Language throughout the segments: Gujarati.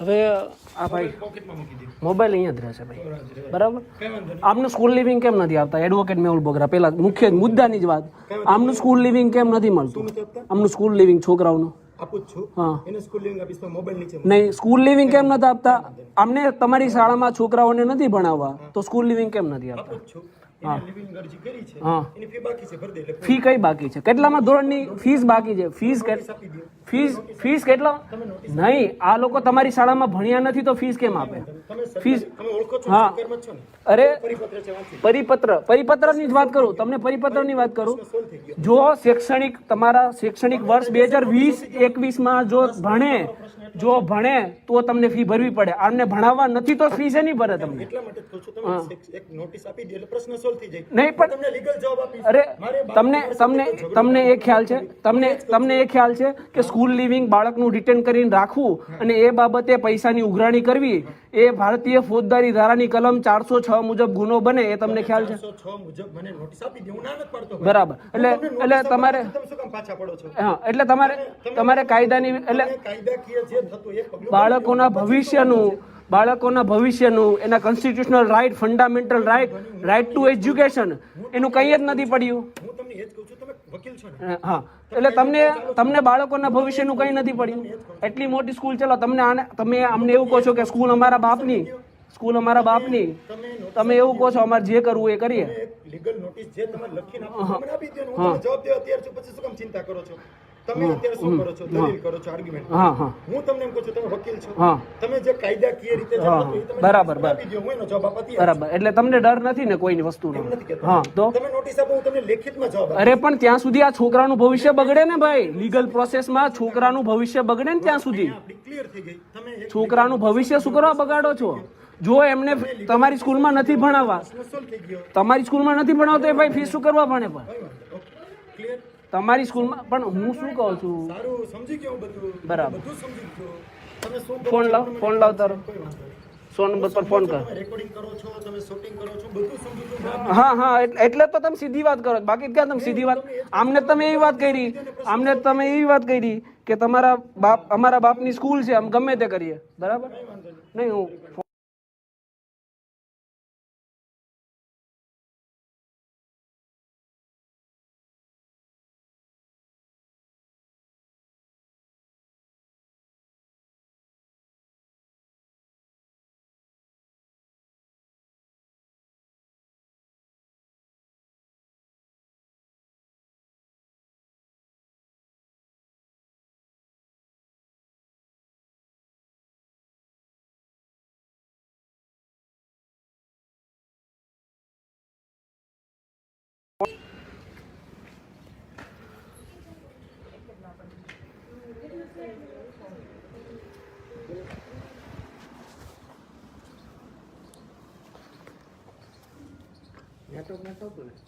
હવે આ ભાઈ મોબાઈલ અહીંયા જ રહેશે ભાઈ, બરાબર. આમનું સ્કૂલ લિવિંગ કેમ નથી આપતા? એડવોકેટ મેહુલ બોગરા, પેલા મુખ્ય મુદ્દાની જ વાત, આમનું સ્કૂલ લિવિંગ કેમ નથી મળતું? આમનું સ્કૂલ લિવિંગ છોકરાઓનું નહીં, સ્કૂલ લિવિંગ કેમ નથી આપતા? અમને તમારી શાળામાં છોકરાઓને નથી ભણાવવા તો સ્કૂલ લિવિંગ કેમ નથી આપતા? ફી કઈ બાકી છે? કેટલામાં ધોરણની ફીસ બાકી છે? ફીસ કેટલા? નહીં, આ લોકો તમારી શાળામાં ભણ્યા નથી તો ફીસ કેમ આપે? ફીસ, હા, અરે પરિપત્રની જ વાત કરું, તમને પરિપત્રની વાત કરું. જો શૈક્ષણિક તમારા શૈક્ષણિક વર્ષ 2020-21માં જો ભણે તો તમને ફી ભરવી પડે. આમને ભણાવવા નથી તો ફી શેની ભરે તમને? નહીં પણ અરે તમને એ ખ્યાલ છે, તમને એ ખ્યાલ છે કે સ્કૂલ લિવિંગ બાળકનું રિટેન કરીને રાખવું અને એ બાબતે પૈસાની ઉઘરાણી કરવી એ ભારતીય ફોજદારી ધારાની કલમ 406 મુજબ ગુનો બને, એ તમને ખ્યાલ છે? બરાબર. એટલે તમારે, હા, એટલે તમારે કાયદાની, એટલે બાળકોના ભવિષ્યનું એના constitutional right, fundamental right to education, એનું કંઈ જ નથી પડ્યું. હા, એટલે તમને બાળકોના ભવિષ્યનું કંઈ નથી પડ્યું. એટલી મોટી સ્કૂલ, ચલો તમે અમને એવું કહો છો કે સ્કૂલ અમારા બાપની, તમે એવું કહો છો અમારે જે કરવું એ કરીએ. તમે અત્યારે શું કરો છો? દલીલ કરો છો, આર્ગ્યુમેન્ટ. હું તમને એમ કહું છું તમે વકીલ છો, તમે જે કાયદાકીય રીતે બરાબર બરાબર, એટલે તમને ડર નથી ને કોઈની વસ્તુનો? હા, તો તમે નોટિસ આપો, હું તમને લેખિતમાં જવાબ. અરે પણ ત્યાં સુધી આ છોકરાનું ભવિષ્ય બગડે ને ભાઈ, લીગલ પ્રોસેસમાં છોકરાનું ભવિષ્ય બગડે ને ત્યાં સુધી. ક્લિયર થઈ ગઈ. તમે છોકરાનું ભવિષ્ય શું કરવા બગાડો છો? જો એમને તમારી સ્કૂલમાં નથી ભણાવવા, તો એ ભાઈ ફીસ શું કરવા ભણે? પણ તમારી સ્કૂલમાં પણ હું શું કહું છું, બરાબર. ફોન લાવ તારો, 100 નંબર પર ફોન કર. હા, એટલે તો તમે સીધી વાત કરો, બાકી ક્યાં તમે સીધી વાત? આમને તમે એવી વાત કરી કે અમારા બાપની સ્કૂલ છે, આમ ગમે તે કરીએ, બરાબર. નહીં, હું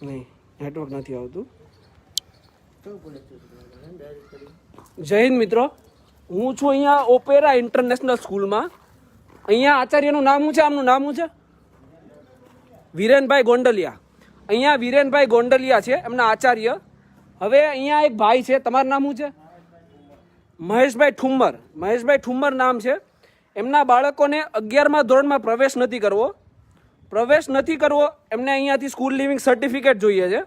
નહીં, નેટવર્ક નથી આવતું. જય હિન્દ મિત્રો, હું છું અહીંયા ઓપેરા ઇન્ટરનેશનલ સ્કૂલમાં. અહીંયા આચાર્યનું નામ શું છે? આમનું નામ શું છે? વિરેનભાઈ ગોંડલિયા. અહીંયા વિરેનભાઈ ગોંડલિયા છે એમના આચાર્ય. હવે અહીંયા એક ભાઈ છે, તમારું નામ શું છે? મહેશભાઈ ઠુમ્મર નામ છે. એમના બાળકોને 11મા ધોરણમાં પ્રવેશ નથી કરવો, એમને અહીંયાથી સ્કૂલ લિવિંગ સર્ટિફિકેટ જોઈએ છે.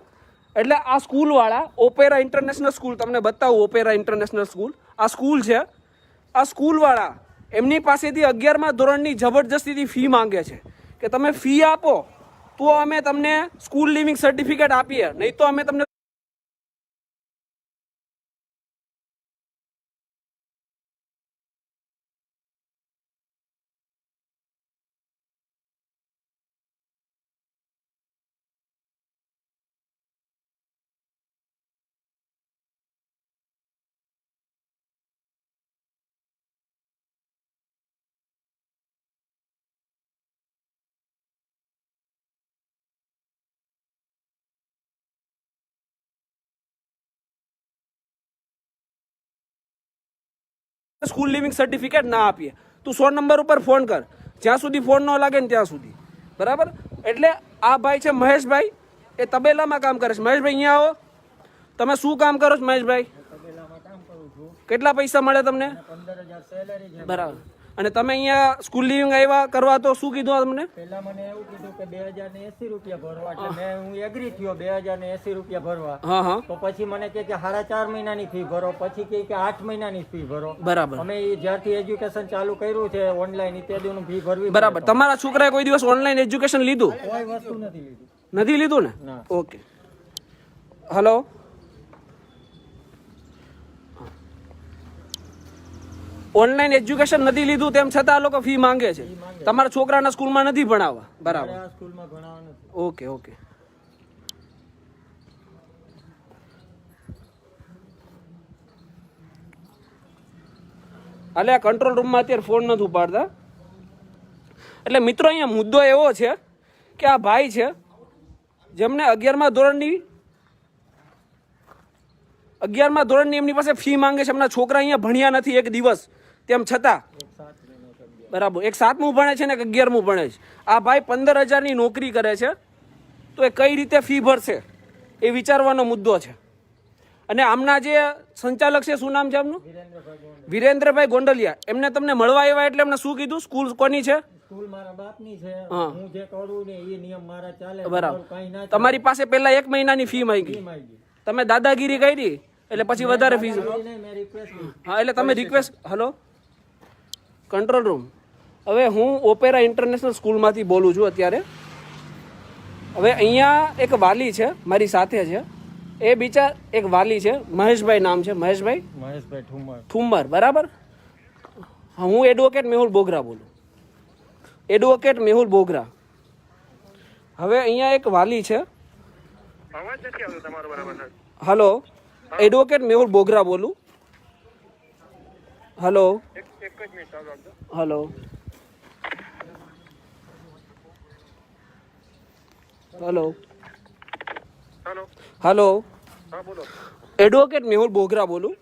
એટલે આ સ્કૂલવાળા ઓપેરા ઇન્ટરનેશનલ સ્કૂલ, તમને બતાવું, ઓપેરા ઇન્ટરનેશનલ સ્કૂલ, આ સ્કૂલ છે. આ સ્કૂલવાળા એમની પાસેથી 11મા ધોરણની જબરજસ્તીથી ફી માંગે છે કે તમે ફી આપો તો અમે તમને સ્કૂલ લિવિંગ સર્ટિફિકેટ આપીએ, નહીં તો અમે તમને સ્કૂલ લિવિંગ સર્ટિફિકેટ ના આપીએ. તું 100 નંબર ઉપર ફોન કર, જ્યાં સુધી ફોન ન લાગે ને ત્યાં સુધી, બરાબર. એટલે આ ભાઈ છે મહેશભાઈ, એ તબેલામાં કામ કરે છે. મહેશભાઈ અહીંયા આવો. તમે શું કામ કરો છો મહેશભાઈ? કેટલા પૈસા મળે તમને? 15,000 સેલેરી છે. બરાબર. અને તમે અહીંયા સ્કૂલ લિવિંગ આવ્યા કરવા તો શું કીધું તમને? પહેલા મને એવું કીધું કે 2080 રૂપિયા ભરવા, એટલે મેં હું એગ્રી થયો 2080 રૂપિયા ભરવા. હા હા. તો પછી મને કે 4.5 મહિનાની ફી ભરો, પછી કે 8 મહિનાની ફી ભરો. બરાબર. અમે જ્યારથી એજ્યુકેશન ચાલુ કર્યું છે ઓનલાઈન ઇત્યાદિનું ફી ભરવી. બરાબર. તમારા છોકરાએ કોઈ દિવસ ઓનલાઈન એજ્યુકેશન લીધું? કોઈ વસ્તુ નથી લીધી. નથી લીધું ને? ના. ઓકે. હલો. ઓનલાઈન એજ્યુકેશન નથી લીધું તેમ છતાં આ લોકો ફી માંગે છે. તમારા છોકરાના સ્કૂલમાં નથી ભણાવવા? બરાબર. આ સ્કૂલમાં ભણાવવા નથી. Okay okay. એટલે આ કંટ્રોલ રૂમમાં અત્યારે ફોન નથી ઉપાડતા. એટલે મિત્રો અહીંયા મુદ્દો એવો છે કે આ ભાઈ છે જેમને 11મા ધોરણની એમની પાસે ફી માંગે છે. એમના છોકરા અહીંયા ભણ્યા નથી એક દિવસ, તેમ છતાં બરાબર. એક 7મું ભણે છે ને એક 11મું ભણે છે. આ ભાઈ 15,000ની નોકરી કરે છે, તો એ કઈ રીતે ફી ભરશે એ વિચારવાનો મુદ્દો છે. અને આમના જે સંચાલક છે, શું નામ છે આમનું? વિરેન્દ્રભાઈ ગોંડલિયા. એમને તમને મળવા આવ્યા એટલે એમને શું કીધું? સ્કૂલ કોની છે? સ્કૂલ મારા બાપની છે. હું જે કરું ને એ નિયમ મારા ચાલે. બરાબર. તમારી પાસે પહેલા 1 મહિનાની ફી માંગી, તમે દાદાગીરી કરી એટલે પછી વધારે ફી. હા, એટલે તમે રિક્વેસ્ટ. Hello, control room. હવે હું ઓપેરા ઇન્ટરનેશનલ સ્કૂલમાંથી બોલું છું અત્યારે. હવે અહીંયા એક વાલી છે મારી સાથે છે. એ બિચાર એક વાલી છે, મહેશભાઈ નામ છે. મહેશભાઈ ઠુમ્મર. બરાબર. હું એડવોકેટ મેહુલ બોગરા બોલું. એડવોકેટ મેહુલ બોગરા. હવે અહીંયા એક વાલી છે. હલો, એડવોકેટ મેહુલ બોગરા બોલું. Hello hello hello hello. Advocate Mehul Bogra બોલું.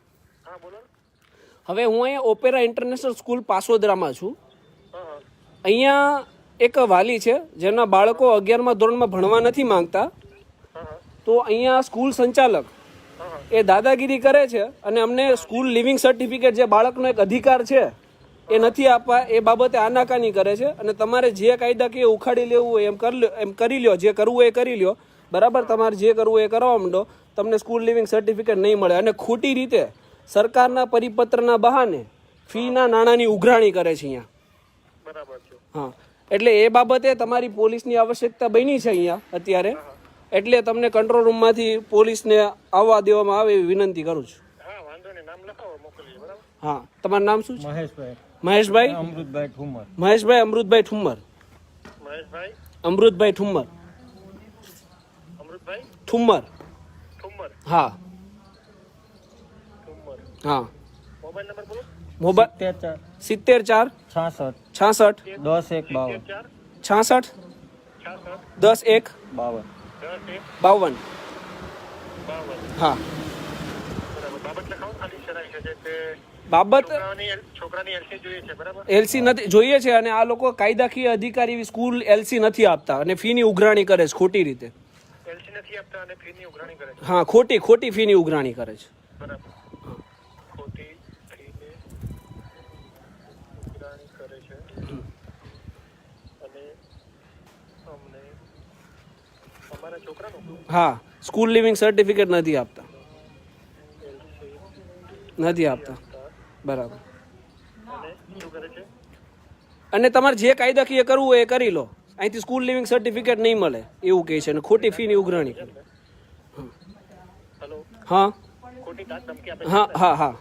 હવે હું અહીંયા ઓપેરા ઇન્ટરનેશનલ સ્કૂલ પાસોદરામાં છું. અહીંયા એક વાલી છે જેના બાળકો 11મા ધોરણમાં ભણવા નથી માંગતા. તો અહીંયા સ્કૂલ સંચાલક એ દાદાગીરી કરે છે અને અમને સ્કૂલ લિવિંગ સર્ટિફિકેટ જે બાળકનો એક અધિકાર છે એ નથી આપવા, એ બાબતે આનાકાની કરે છે. અને તમારે જે કાયદાકીય ઉખાડી લેવું હોય એમ કરી લ્યો, જે કરવું હોય એ કરી લ્યો. બરાબર. તમારે જે કરવું હોય એ કરવા માંડો. તમને સ્કૂલ લિવિંગ સર્ટિફિકેટ નહીં મળે. અને ખોટી રીતે સરકારના પરિપત્રના બહાને ફીના નાણાંની ઉઘરાણી કરે છે અહીંયા. હા, એટલે એ બાબતે તમારી પોલીસની આવશ્યકતા બની છે અહીંયા અત્યારે. એટલે તમને કંટ્રોલ રૂમમાંથી પોલીસને આવવા દેવામાં આવે એવી વિનંતી કરું છું. હા, તમારું નામ શું છે? મહેશભાઈ અમૃતભાઈ ઠુમ્મર. મહેશભાઈ અમૃતભાઈ ઠુમ્મર. અમૃતભાઈ ઠુમ્મર. ઠુમ્મર. હા હા. મોબાઈલ 74 66 66 10 1 52. હા, બાબત એલસી નથી જોઈએ છે. અને આ લોકો કાયદાકીય અધિકારી સ્કૂલ એલસી નથી આપતા અને ફીની ઉઘરાણી કરે છે ખોટી રીતે. હા, ખોટી ફીની ઉઘરાણી કરે છે. હા, સ્કૂલ લિવિંગ સર્ટિફિકેટ નથી આપતા. બરાબર. અને તમારે જે કાયદાકીય કરવું હોય એ કરી લો. અહીંથી સ્કૂલ લિવિંગ સર્ટિફિકેટ નહીં મળે એવું કહે છે. અને ખોટી ફીની ઉઘરાણી કરે. હા હા હા હા.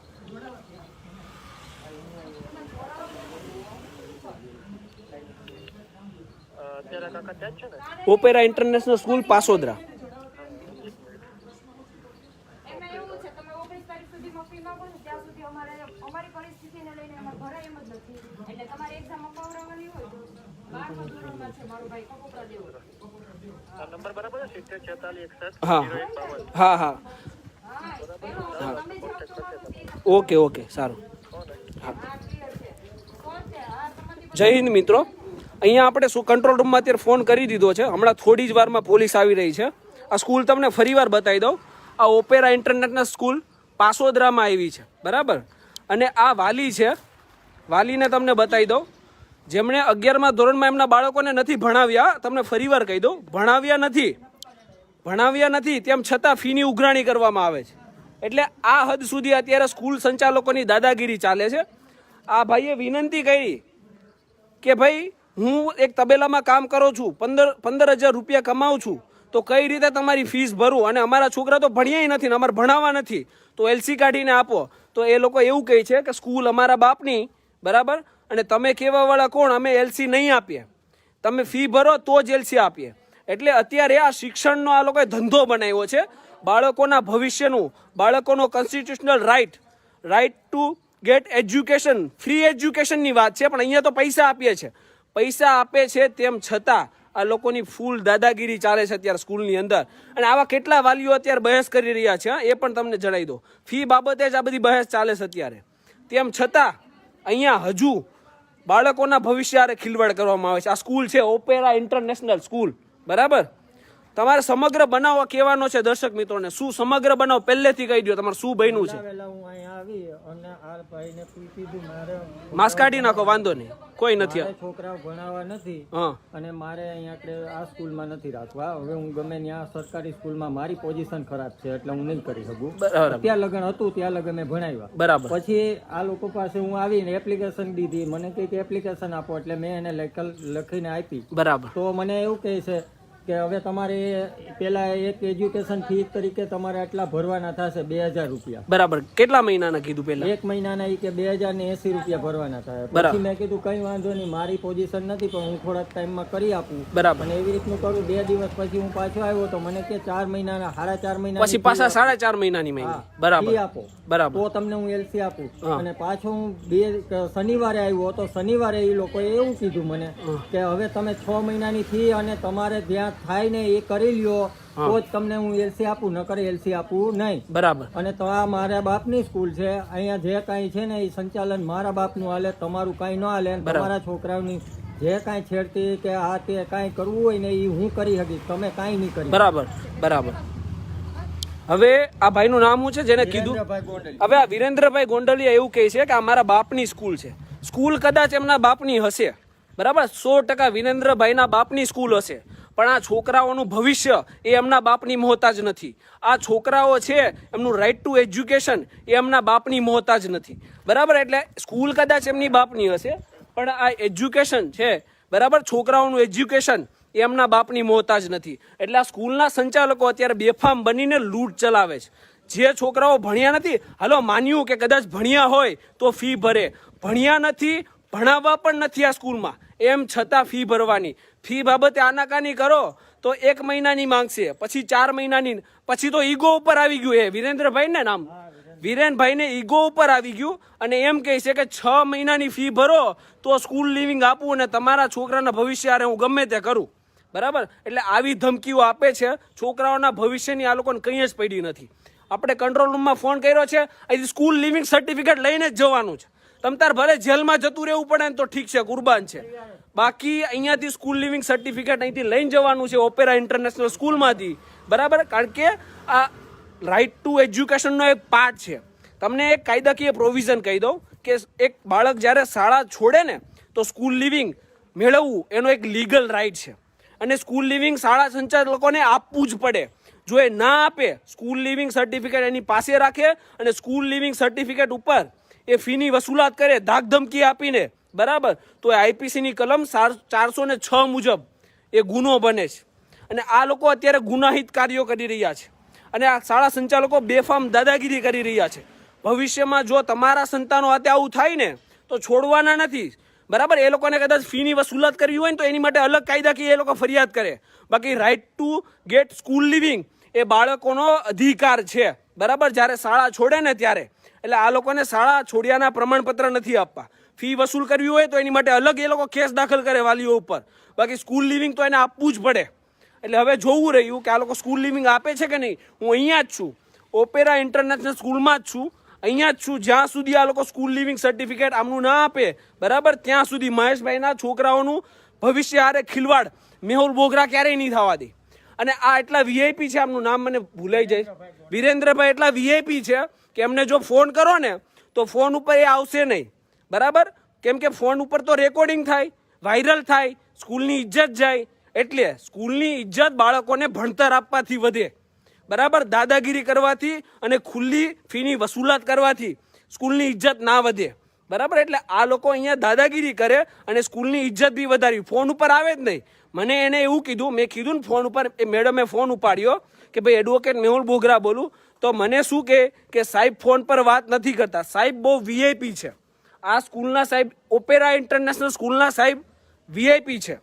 Opera international school Pasodara. હા હા હા. ઓકે ઓકે, સારું. જય હિન્દ મિત્રો. અહીંયા આપણે શું કંટ્રોલ રૂમમાં અત્યારે ફોન કરી દીધો છે. હમણાં થોડી જ વારમાં પોલીસ આવી રહી છે. આ સ્કૂલ તમને ફરીવાર બતાવી દઉં. આ ઓપેરા ઇન્ટરનેશનલ સ્કૂલ પાસોદરામાં આવી છે. બરાબર. અને આ વાલી છે વાલીને તમને બતાવી દઉં, જેમણે 11મા ધોરણમાં એમના બાળકોને નથી ભણાવ્યા, તમને ફરીવાર કહી દઉં, ભણાવ્યા નથી તેમ છતાં ફીની ઉઘરાણી કરવામાં આવે છે. એટલે આ હદ સુધી અત્યારે સ્કૂલ સંચાલકોની દાદાગીરી ચાલે છે. આ ભાઈએ વિનંતી કરી કે ભાઈ હું એક તબેલામાં કામ કરું છું, 15,000 રૂપિયા કમાઉં છું, તો કઈ રીતે તમારી ફીસ ભરું, અને અમારા છોકરા તો ભણ્યા નથી ને અમારે ભણાવવા નથી, તો એલસી કાઢીને આપો. તો એ લોકો એવું કહે છે કે સ્કૂલ અમારા બાપની, બરાબર, અને તમે કહેવાવાળા કોણ, અમે એલસી નહીં આપીએ, તમે ફી ભરો તો જ એલસી આપીએ. એટલે અત્યારે આ શિક્ષણનો આ લોકોએ ધંધો બનાવ્યો છે. બાળકોના ભવિષ્યનું, બાળકોનો constitutional right to get education, free એજ્યુકેશનની વાત છે, પણ અહીંયા તો પૈસા આપીએ છે. પૈસા આપે છે તેમ છતાં આ લોકોની ફૂલ દાદાગીરી ચાલે છે અત્યારે સ્કૂલની અંદર. અને આવા કેટલા વાલીઓ અત્યારે બહેસ કરી રહ્યા છે, એ પણ તમને જણાવી દો. ફી બાબતે જ આ બધી બહેસ ચાલે છે અત્યારે. તેમ છતાં અહીંયા હજુ બાળકોના ભવિષ્ય હારે ખિલવાડ કરવામાં આવે છે. આ સ્કૂલ છે ઓપેરા ઇન્ટરનેશનલ સ્કૂલ, બરાબર. તમારે સમગ્ર બનાવ કહેવાનો છે દર્શક મિત્રોને. શું સમગ્ર બનાવ પહેલેથી કહી દો, તમારે શું બન્યું છે? માસ્ક કાઢી નાખો, વાંધો નહીં, કોઈ નથી. છોકરાઓ ભણાવવા નથી અને મારે અહીંયા આ સ્કૂલમાં નથી રાખવા. હવે હું ગમે ત્યાં સરકારી સ્કૂલમાં મારી પોઝિશન ખરાબ છે એટલે હું નહીં કરી શકું. ત્યાં લગન હતું ત્યાં લગન મેં ભણાવ્યા, બરાબર. પછી આ લોકો પાસે હું આવીને એપ્લિકેશન દીધી, મને કઈ એપ્લિકેશન આપો, એટલે મેં એને લખીને આપી, બરાબર. તો મને એવું કહે છે કે હવે તમારે પેલા એક એજ્યુકેશન ફી તરીકે તમારે આટલા ભરવાના થશે 2,000 રૂપિયા, બરાબર. કેટલા મહિનાના કીધું પેલા? 1 મહિનાના, કે 2,080 રૂપિયા ભરવાના થાય. પછી મેં કીધું કઈ વાંધો નહીં, મારી પોઝિશન નથી પણ હું થોડાક ટાઈમમાં કરી આપું, બરાબર. અને એવી રીતનું કરું. 2 દિવસ પછી હું પાછો આવ્યો તો મને કે 4 મહિનાના, 4.5 મહિના પછી પાછા 4.5 મહિનાની મહિને, બરાબર, આપો, બરાબર, તો તમને હું એલસી આપું. અને પાછો હું શનિવારે આવ્યો તો શનિવારે એ લોકોએ એવું કીધું મને કે હવે તમે 6 મહિનાની ફી અને તમારે જ્યાં થાય ને એ કરી લ્યો તો જ તમને હું એલસી આપું, નકર એલસી આપું નહીં, બરાબર. અને તો આ મારા બાપની સ્કૂલ છે, અહીંયા જે કાંઈ છે ને એ સંચાલન મારા બાપનું હાલે, તમારું કાંઈ ન હાલે. તમારા છોકરાઓની જે કાંઈ છેડતી કે આ તે કાંઈ કરવું હોય ને એ હું કરી શકીશ, તમે કાંઈ નહીં કરી. બરાબર, બરાબર. હવે આ ભાઈનું નામ શું છે જેને કીધું? હવે આ વિરેન્દ્રભાઈ ગોંડલિયા એવું કહે છે કે આ મારા બાપની સ્કૂલ છે. સ્કૂલ કદાચ એમના બાપની હશે, બરાબર, 100% વિરેન્દ્રભાઈના બાપની સ્કૂલ હશે, પણ આ છોકરાઓનું ભવિષ્ય એ એમના બાપની મોહતાજ નથી. આ છોકરાઓ છે એમનું રાઇટ ટુ એજ્યુકેશન એ એમના બાપની મોહતાજ નથી, બરાબર. એટલે સ્કૂલ કદાચ એમની બાપની હશે પણ આ એજ્યુકેશન છે, બરાબર, છોકરાઓનું એજ્યુકેશન એ એમના બાપની મોહતાજ નથી. એટલે આ સ્કૂલના સંચાલકો અત્યારે બેફામ બનીને લૂંટ ચલાવે છે. જે છોકરાઓ ભણ્યા નથી, હાલો માન્યું કે કદાચ ભણ્યા હોય તો ફી ભરે, ભણ્યા નથી, ભણાવવા પણ નથી આ સ્કૂલમાં, એમ છતાં ફી ભરવાની. ફી બાબતે આનાકાની કરો તો 1 મહિનાની માંગશે, પછી 4 મહિનાની, પછી તો ઈગો ઉપર આવી ગયું. એ વિરેન્દ્રભાઈ ને નામ, વિરેનભાઈને ઈગો ઉપર આવી ગયું અને એમ કહે છે કે 6 મહિનાની ફી ભરો તો સ્કૂલ લિવિંગ આપું અને તમારા છોકરાના ભવિષ્ય હારે હું ગમે તે કરું, બરાબર. એટલે આવી ધમકીઓ આપે છે. છોકરાઓના ભવિષ્યની આ લોકોને કંઈ જ પડી નથી. આપણે કંટ્રોલ રૂમમાં ફોન કર્યો છે, અહીંથી સ્કૂલ લિવિંગ સર્ટિફિકેટ લઈને જ જવાનું છે. તમ તાર ભલે જેલમાં જતું રહેવું પડે ને તો ઠીક છે, કુરબાન છે, બાકી અહીંયાથી સ્કૂલ લિવિંગ સર્ટિફિકેટ અહીંથી લઈને જવાનું છે ઓપેરા ઇન્ટરનેશનલ સ્કૂલમાંથી, બરાબર. કારણ કે આ રાઇટ ટુ એજ્યુકેશનનો એક પાર્ટ છે. તમને એક કાયદાકીય પ્રોવિઝન કહી દઉં કે એક બાળક જ્યારે શાળા છોડે ને તો સ્કૂલ લિવિંગ મેળવવું એનો એક લીગલ રાઇટ છે અને સ્કૂલ લિવિંગ શાળા સંચાલકોને આપવું જ પડે. જો એ ના આપે, સ્કૂલ લિવિંગ સર્ટિફિકેટ એની પાસે રાખે અને સ્કૂલ લિવિંગ સર્ટિફિકેટ ઉપર એ ફીની વસૂલાત કરે ધાકધમકી આપીને, બરાબર, તો એ આઈપીસીની કલમ 406 મુજબ એ ગુનો બને છે. અને આ લોકો અત્યારે ગુનાહિત કાર્યો કરી રહ્યા છે અને આ શાળા સંચાલકો બેફામ દાદાગીરી કરી રહ્યા છે. ભવિષ્યમાં જો તમારા સંતાનો હાથે આવું થાય ને તો છોડવાના નથી, બરાબર. એ લોકોને કદાચ ફીની વસૂલાત કરવી હોય ને તો એની માટે અલગ કાયદાકીય એ લોકો ફરિયાદ કરે. બાકી right to get school leaving એ બાળકોનો અધિકાર છે, બરાબર, જ્યારે શાળા છોડે ને ત્યારે. એટલે આ લોકોને શાળા છોડ્યાના પ્રમાણપત્ર નથી આપવા. ફી વસૂલ કરવી હોય તો એની માટે અલગ એ લોકો કેસ દાખલ કરે વાલીઓ ઉપર. બાકી સ્કૂલ લિવિંગ તો એને આપવું જ પડે. એટલે હવે જોવું રહ્યું કે આ લોકો સ્કૂલ લિવિંગ આપે છે કે નહીં. હું અહીંયા જ છું, ઓપેરા ઇન્ટરનેશનલ સ્કૂલમાં જ છું, અહીંયા જ છું. જ્યાં સુધી આ લોકો સ્કૂલ લિવિંગ સર્ટિફિકેટ આમનું ના આપે, બરાબર, ત્યાં સુધી મહેશભાઈના છોકરાઓનું ભવિષ્ય હારે ખિલવાડ મેહુલ બોગરા ક્યારેય નહીં થવા દે. અને આ એટલા વીઆઈપી છે, આમનું નામ મને ભૂલાઈ જાય, વિરેન્દ્રભાઈ એટલા વીઆઈપી છે કે એમને જો ફોન કરો ને તો ફોન ઉપર એ આવશે નહીં, બરાબર. કેમ કે ફોન ઉપર તો રેકોર્ડિંગ થાય, વાયરલ થાય, સ્કૂલની ઇજ્જત જાય. એટલે સ્કૂલની ઇજ્જત બાળકોને ભણતર આપવાથી વધે, બરાબર. દાદાગીરી કરવાથી અને ખુલ્લી ફીની વસૂલાત કરવાથી સ્કૂલની ઇજ્જત ના વધે, બરાબર. એટલે આ લોકો અહીંયા દાદાગીરી કરે અને સ્કૂલની ઇજ્જત બી વધારી. ફોન ઉપર આવે જ નહીં. મને એને એવું કીધું, મેં કીધું ને ફોન ઉપર, એ મેડમે ફોન ઉપાડ્યો કે ભાઈ એડવોકેટ મેહુલ બોગરા બોલું. તો મને શું કે સાહેબ ફોન પર વાત નથી કરતા, સાહેબ બહુ વીઆઈપી છે. આ સ્કૂલના સાહેબ, ઓપેરા ઇન્ટરનેશનલ સ્કૂલના સાહેબ વીઆઈપી છે.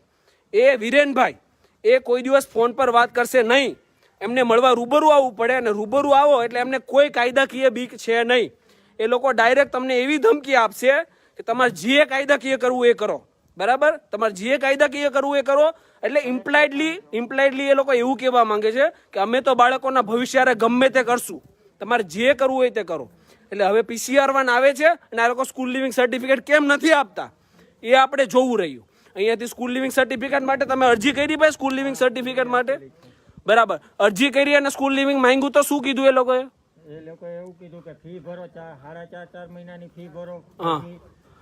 એ વિરેનભાઈ, એ કોઈ દિવસ ફોન પર વાત કરશે નહીં. એમને મળવા રૂબરૂ આવવું પડે, અને રૂબરૂ આવો એટલે એમને કોઈ કાયદાકીય બીક છે નહીં. એ લોકો ડાયરેક્ટ તમને એવી ધમકી આપશે કે તમારે જે કાયદાકીય કરવું એ કરો, બરાબર. તમારે જે કાયદાકીય કરવું એ કરો. એટલે ઇમ્પ્લાઇડલી એ લોકો એવું કહેવા માંગે છે કે અમે તો બાળકોના ભવિષ્ય ગમે તે કરશું, તમારે જે કરવું હોય તે કરો. એટલે હવે PCR-1 આવે છે અને આ લોકો સ્કૂલ લિવિંગ સર્ટિફિકેટ કેમ નથી આપતા એ આપણે જોવું રહ્યું. અહીંયાથી સ્કૂલ લિવિંગ સર્ટિફિકેટ માટે તમે અરજી કરી ભાઈ, સ્કૂલ લિવિંગ સર્ટિફિકેટ માટે, બરાબર. અરજી કરી અને સ્કૂલ લિવિંગ માંગ્યું તો શું કીધું એ લોકોએ એવું કીધું કે ફી ભરો, 4.5 મહિનાની ફી ભરો,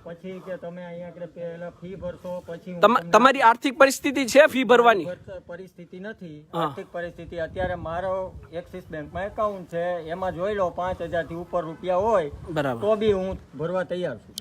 પછી કે તમે અહીંયા પહેલા ફી ભરશો, પછી તમારી આર્થિક પરિસ્થિતિ છે ફી ભરવાની? પરિસ્થિતિ નથી. આર્થિક પરિસ્થિતિ અત્યારે મારો એક્સિસ બેંકમાં એકાઉન્ટ છે, એમાં જોઈ લો 5,000 થી ઉપર રૂપિયા હોય, બરાબર, તો બી હું ભરવા તૈયાર છું.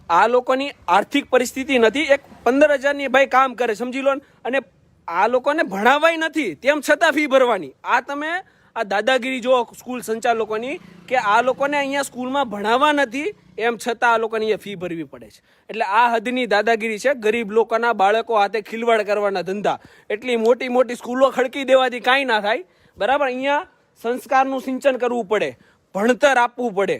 આ લોકોની આર્થિક પરિસ્થિતિ નથી. એક 15,000 ની ભાઈ કામ કરે, સમજી લો. અને આ લોકોને ભણાવાય નથી, તેમ છતાં ફી ભરવાની. આ તમે આ દાદાગીરી જો સ્કૂલ સંચાલકોની, કે આ લોકોને અહીંયા સ્કૂલમાં ભણાવવા નથી, એમ છતાં આ લોકોને અહીંયા ફી ભરવી પડે છે. એટલે આ હદની દાદાગીરી છે. ગરીબ લોકોના બાળકો હાથે ખિલવાડ કરવાના ધંધા. એટલી મોટી મોટી સ્કૂલો ખડકી દેવાથી કાંઈ ના થાય, બરાબર. અહીંયા સંસ્કારનું સિંચન કરવું પડે, ભણતર આપવું પડે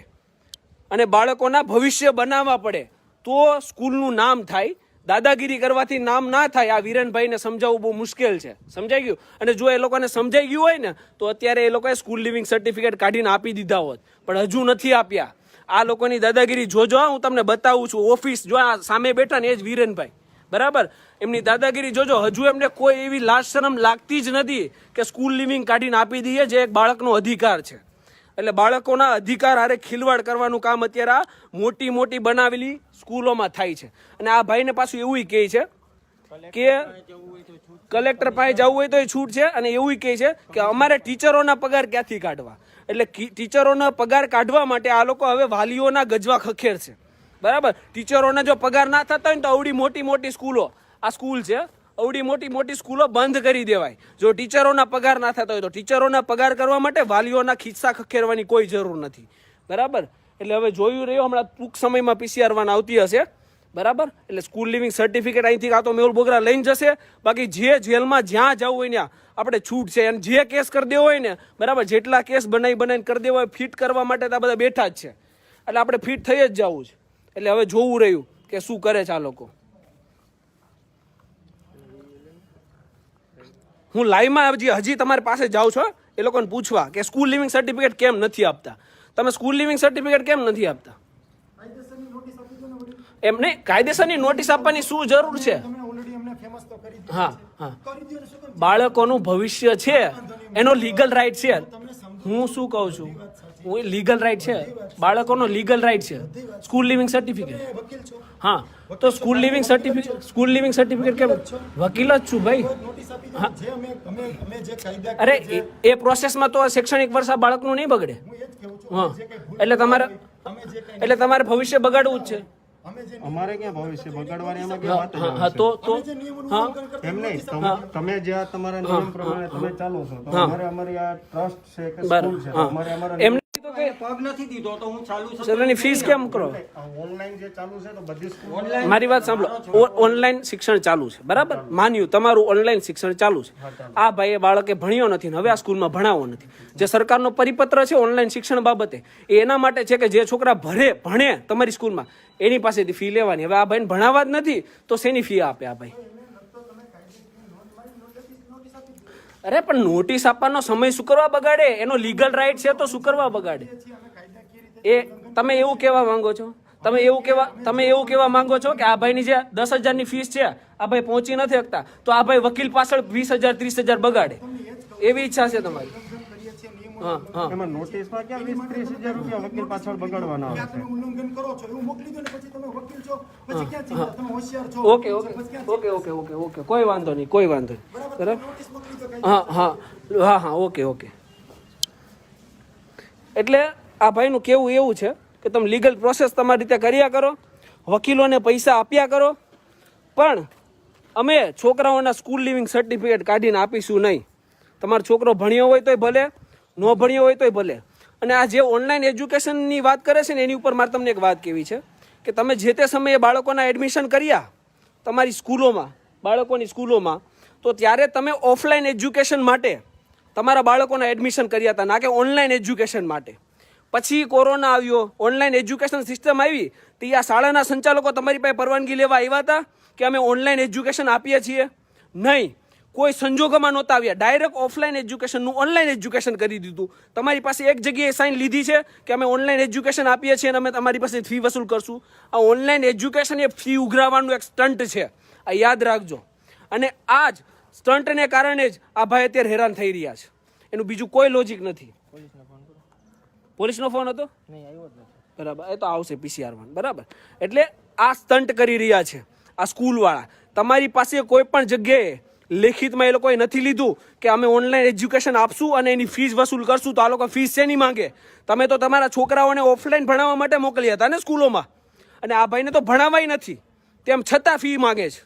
અને બાળકોના ભવિષ્ય બનાવવા પડે, તો સ્કૂલનું નામ થાય. દાદાગીરી કરવાથી નામ ના થાય. આ વિરેનભાઈને સમજાવવું બહુ મુશ્કેલ છે. સમજાઈ ગયું? અને જો એ લોકોને સમજાઈ ગયું હોય ને તો અત્યારે એ લોકોએ સ્કૂલ લિવિંગ સર્ટિફિકેટ કાઢીને આપી દીધા હોત, પણ હજુ નથી આપ્યા. આ લોકોની દાદાગીરી જોજો, હું તમને બતાવું છું. ઓફિસ જો આ સામે બેઠા ને એ જ વિરેનભાઈ, બરાબર. એમની દાદાગીરી જોજો. હજુ એમને કોઈ એવી લાજ શરમ લાગતી જ નથી કે સ્કૂલ લિવિંગ કાઢીને આપી દઈએ, જે એક બાળકનો અધિકાર છે. એટલે બાળકોના અધિકાર હારે ખિલવાડ કરવાનું કામ અત્યારે આ મોટી મોટી બનાવેલી સ્કૂલોમાં થાય છે. અને આ ભાઈને પાછું એવું કહે છે કે કલેક્ટર પાસે જવું હોય તો એ છૂટ છે, અને એવું કહે છે કે અમારે ટીચરોના પગાર ક્યાંથી કાઢવા. એટલે ટીચરોના પગાર કાઢવા માટે આ લોકો હવે વાલીઓના ગજવા ખખેર છે, બરાબર. ટીચરોના જો પગાર ના થતા હોય ને તો અવડી મોટી મોટી સ્કૂલો, આ સ્કૂલ છે, અવડી મોટી મોટી સ્કૂલો બંધ કરી દેવાય. જો ટીચરોના પગાર ના થતા હોય તો ટીચરોના પગાર કરવા માટે વાલીઓના ખિસ્સા ખખેરવાની કોઈ જરૂર નથી, બરાબર. એટલે હવે જોયું રહ્યું, હમણાં ટૂંક સમયમાં PCR-1 આવતી હશે, બરાબર. એટલે સ્કૂલ લિવિંગ સર્ટિફિકેટ અહીંથી કાં તો મેહુલ બોગરા લઈને જશે, બાકી જે જેલમાં જ્યાં જવું હોય ત્યાં આપણે છૂટ છે. અને જે કેસ કરી દેવો હોય ને, બરાબર, જેટલા કેસ બનાવીને કરી દેવો હોય, ફિટ કરવા માટે તો આ બધા બેઠા જ છે. એટલે આપણે ફિટ થઈ જ જવું છે. એટલે હવે જોવું રહ્યું કે શું કરે છે આ લોકો. હું લાઈવમાં હજી તમારી પાસે જાઉં છો એ લોકોને પૂછવા કે સ્કૂલ લિવિંગ સર્ટિફિકેટ કેમ નથી આપતા. તમે સ્કૂલ લિવિંગ સર્ટિફિકેટ કેમ નથી આપતા? એમને કાયદેસરની નોટિસ આપવાની શું જરૂર છે? હા હા, બાળકોનું ભવિષ્ય છે, એનો લીગલ રાઈટ છે. હું શું કહું છું, હું લીગલ રાઈટ છે, બાળકોનો લીગલ રાઈટ છે સ્કૂલ લિવિંગ સર્ટિફિકેટ. હા, તો સ્કૂલ લિવિંગ સર્ટિફિકેટ કેમ? વકીલ જ છું ભાઈ. અરે એ પ્રોસેસમાં તો શૈક્ષણિક વર્ષ આ બાળકનું નહીં બગડે. હા, એટલે તમારે ભવિષ્ય બગાડવું જ છે. અમારે ક્યાં ભવિષ્ય બગાડવાની એમાં ક્યાં વાત હા, તો હા, એમ નહીં. તમે જે આ તમારા નિયમ પ્રમાણે તમે ચાલો છો, તો અમારી આ ટ્રસ્ટ છે કે સ્કૂલ છે, અમારા એમને પગ નથી દીધો તો હું ચાલુ છું. સરની ફીસ કેમ કરો? ઓનલાઈન જે ચાલુ છે તો બધી સ્કૂલ. મારી વાત સાંભળો, ઓનલાઈન શિક્ષણ ચાલુ છે, બરાબર, માન્યું તમારું ઓનલાઈન શિક્ષણ ચાલુ છે. આ ભાઈ બાળકે ભણ્યો નથી, હવે આ સ્કૂલમાં ભણાવવો નથી. જે સરકારનો પરિપત્ર છે ઓનલાઈન શિક્ષણ બાબતે, એ એના માટે છે કે જે છોકરા ભણે તમારી સ્કૂલમાં એની પાસેથી ફી લેવાની. હવે આ ભાઈને ભણાવવા જ નથી તો શેની ફી આપે આ ભાઈ? અરે પણ નોટિસ આપવાનો સમય શું કરવા બગાડે? એનો લીગલ રાઈટ છે તો શું કરવા બગાડે? એ તમે એવું કહેવા માંગો છો? તમે એવું કહેવા માંગો છો કે આ ભાઈની જે 10,000 ની ફીસ છે, આ ભાઈ પહોંચી નથી શકતા, તો આ ભાઈ વકીલ પાછળ 20,000 30,000 બગાડે, એવી ઈચ્છા છે તમારી? એમાં નોટિસમાં ક્યાં 20-30 હજાર રૂપિયા વકીલ પાછળ બગાડવાના આવે છે. તમે ઉલ્લંઘન કરો છો એવું મોકલી દો ને પછી તમે વકીલ છો પછી ક્યાં ચિંતા, તમે હોશિયાર છો. Okay okay okay okay okay okay કોઈ વાંધો નહીં, કોઈ વાંધો નહીં. બરાબર. નોટિસ મોકલી દો કઈ. હા હા હા હા ઓકે ઓકે. એટલે આ ભાઈનું કેવું એવું છે કે તમે લીગલ પ્રોસેસ તમારી રીતે કર્યા કરો, વકીલોને પૈસા આપ્યા કરો, પણ અમે છોકરાઓના સ્કૂલ લિવિંગ સર્ટિફિકેટ કાઢીને આપીશું નહીં. તમારો છોકરો ભણ્યો હોય તોય ભલે, ન ભણ્યો હોય તોય ભલે. અને આ જે ઓનલાઈન એજ્યુકેશનની વાત કરે છે ને એની ઉપર મારે તમને એક વાત કહેવી છે કે તમે જે તે સમયે બાળકોના એડમિશન કર્યા તમારી સ્કૂલોમાં, બાળકોની સ્કૂલોમાં, તો ત્યારે તમે ઓફલાઈન એજ્યુકેશન માટે તમારા બાળકોના એડમિશન કર્યા હતા, ના કે ઓનલાઈન એજ્યુકેશન માટે. પછી કોરોના આવ્યો, ઓનલાઈન એજ્યુકેશન સિસ્ટમ આવી, તો આ શાળાના સંચાલકો તમારી પાસે પરવાનગી લેવા આવ્યા હતા કે અમે ઓનલાઈન એજ્યુકેશન આપીએ છીએ? નહીં, કોઈ સંજોગોમાં નહોતા આવ્યા. ડાયરેક્ટ ઓફલાઈન એજ્યુકેશનનું ઓનલાઈન એજ્યુકેશન કરી દીધું. તમારી પાસે એક જગ્યાએ સાઇન લીધી છે કે અમે ઓનલાઈન એજ્યુકેશન આપીએ છીએ અને અમે તમારી પાસે ફી વસૂલ કરશું. આ ઓનલાઈન એજ્યુકેશન એ ફી ઉઘરાવવાનું એક સ્ટન્ટ છે, આ યાદ રાખજો. અને આ જ સ્ટન્ટને કારણે જ આ ભાઈ અત્યારે હેરાન થઈ રહ્યા છે. એનું બીજું કોઈ લોજિક નથી. પોલીસનો ફોન હતો? બરાબર, એ તો આવશે PCR1. બરાબર. એટલે આ સ્ટન્ટ કરી રહ્યા છે આ સ્કૂલવાળા. તમારી પાસે કોઈ પણ જગ્યાએ લેખિતમાં એ લોકોએ નથી લીધું કે અમે ઓનલાઈન એજ્યુકેશન આપશું અને એની ફીસ વસૂલ કરશું. તો આ લોકો ફીસ શેની માંગે? તમે તો તમારા છોકરાઓને ઓફલાઈન ભણાવવા માટે મોકલ્યા હતા ને સ્કૂલોમાં, અને આ ભાઈને તો ભણાવાય નથી, તેમ છતાં ફી માંગે છે.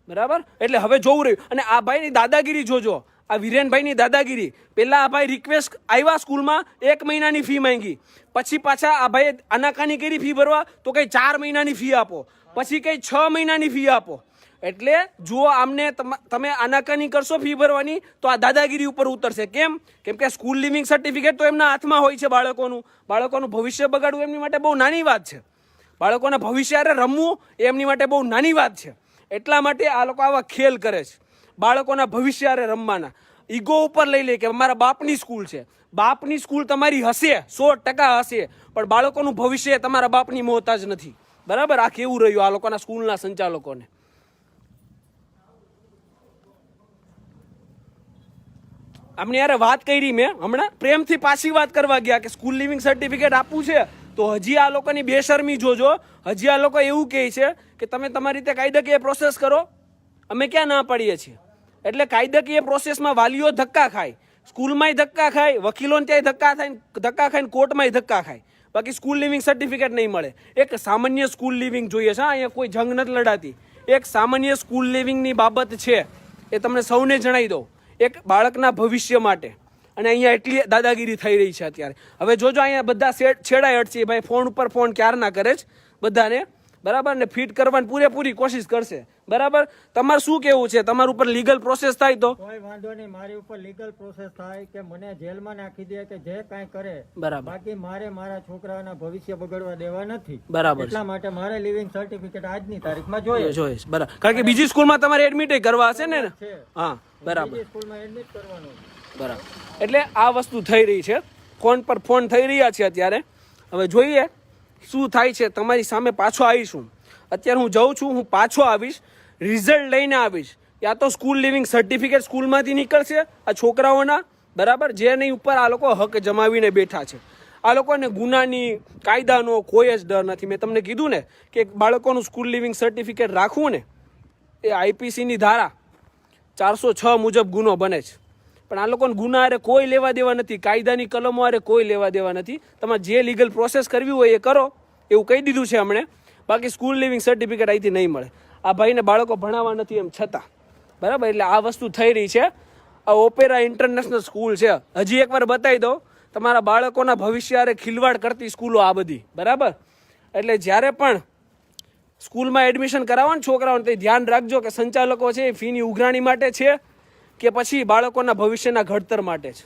બરાબર. એટલે હવે જોવું રહ્યું. અને આ ભાઈની દાદાગીરી જોજો, આ વિરેનભાઈની દાદાગીરી. પહેલા આ ભાઈ રિક્વેસ્ટ આવ્યા સ્કૂલમાં, 1 મહિનાની ફી માંગી, પછી પાછા આ ભાઈએ આનાકાની કરી ફી ભરવા, તો કઈ 4 મહિનાની ફી આપો, પછી કઈ 6 મહિનાની ફી આપો. એટલે જો આમને તમે આનાકાની કરશો ફી ભરવાની, તો આ દાદાગીરી ઉપર ઉતરશે. કેમ? કેમ કે સ્કૂલ લિવિંગ સર્ટિફિકેટ તો એમના હાથમાં હોય છે. બાળકોનું ભવિષ્ય બગાડવું એમની માટે બહુ નાની વાત છે. બાળકોના ભવિષ્ય હારે રમવું એ એમની માટે બહુ નાની વાત છે. એટલા માટે આ લોકો આવા ખેલ કરે છે, બાળકોના ભવિષ્ય હારે રમવાના. ઈગો ઉપર લઈ લે કે મારા બાપની સ્કૂલ છે. બાપની સ્કૂલ તમારી હશે, 100% હશે, પણ બાળકોનું ભવિષ્ય તમારા બાપની મોહતાજ નથી. બરાબર. આ કેવું રહ્યું આ લોકોના સ્કૂલના સંચાલકોને. આમની યાર વાત કરી મેં હમણાં, પ્રેમથી પાછી વાત કરવા ગયા કે સ્કૂલ લિવિંગ સર્ટિફિકેટ આપવું છે, તો હજી આ લોકોની બેશરમી જોજો. હજી આ લોકો એવું કહે છે કે તમે તમારી રીતે કાયદાકીય પ્રોસેસ કરો, અમે ક્યાં ના પાડીએ છીએ. એટલે કાયદાકીય પ્રોસેસમાં વાલીઓ ધક્કા ખાય, સ્કૂલમાંય ધક્કા ખાય, વકીલોને ત્યાંય ધક્કા ખાય, કોર્ટમાંય ધક્કા ખાય. બાકી સ્કૂલ લિવિંગ સર્ટિફિકેટ નહીં મળે. એક સામાન્ય સ્કૂલ લિવિંગ જોઈએ છે. અહીંયા કોઈ જંગ નથી લડાતી. એક સામાન્ય સ્કૂલ લિવિંગની બાબત છે, એ તમને સૌને જણાવી દઉં, એક બાળકના ભવિષ્ય માટે. અને અહીંયા એટલી દાદાગીરી થઈ રહી છે અત્યારે. હવે જોજો અહીંયા બધા છેડાય અટશે ભાઈ, ફોન ઉપર ફોન ક્યાર ના કરે છે બધાને. બરાબર. ને ફિટ કરવાની પૂરેપૂરી કોશિશ કરશે. બરાબર. તમારે શું કેવું છે? તમારા ઉપર લીગલ પ્રોસેસ થાય તો કોઈ વાંધો નહીં, મારી ઉપર લીગલ પ્રોસેસ થાય કે મને જેલમાં નાખી દે કે જે કાંઈ કરે. બરાબર. બાકી મારે મારા છોકરાના ભવિષ્ય બગડવા દેવા નથી. બરાબર. એટલા માટે મારે લિવિંગ સર્ટિફિકેટ આજની તારીખમાં જોઈએ. બરાબર. કારણ કે બીજી સ્કૂલમાં તમારે એડમિટ કરવા હશે ને? હા બરાબર. સ્કૂલમાં એડમિટ કરવાનું. બરાબર. એટલે આ વસ્તુ થઈ રહી છે, ફોન પર ફોન થઈ રહ્યા છે અત્યારે. હવે જોઈએ શું થાય છે. તમારી સામે પાછો આવીશું. અત્યારે હું જાઉં છું, હું પાછો આવીશ, રિઝલ્ટ લઈને આવીશ. યા તો સ્કૂલ લિવિંગ સર્ટિફિકેટ સ્કૂલમાંથી નીકળશે આ છોકરાઓના. બરાબર. જેની ઉપર આ લોકો હક જમાવીને બેઠા છે. આ લોકોને ગુનાની, કાયદાનો કોઈ જ ડર નથી. મેં તમને કીધું ને કે બાળકોનું સ્કૂલ લિવિંગ સર્ટિફિકેટ રાખવું ને એ IPCની ધારા 406 મુજબ ગુનો બને છે. પણ આ લોકોને ગુના હારે કોઈ લેવા દેવા નથી, કાયદાની કલમો હારે કોઈ લેવા દેવા નથી. તમારે જે લીગલ પ્રોસેસ કરવી હોય એ કરો, એવું કહી દીધું છે હમણે. બાકી સ્કૂલ લિવિંગ સર્ટિફિકેટ અહીંથી નહીં મળે. આ ભાઈને બાળકો ભણાવવા નથી એમ છતાં. બરાબર. એટલે આ વસ્તુ થઈ રહી છે. આ ઓપેરા ઇન્ટરનેશનલ સ્કૂલ છે. હજી એકવાર બતાવી દો, તમારા બાળકોના ભવિષ્ય હારે ખિલવાડ કરતી સ્કૂલો આ બધી. બરાબર. એટલે જ્યારે પણ સ્કૂલમાં એડમિશન કરાવો ને છોકરાઓને, તો ધ્યાન રાખજો કે સંચાલકો છે એ ફીની ઉઘરાણી માટે છે કે પછી બાળકોના ભવિષ્યના ઘડતર માટે છે.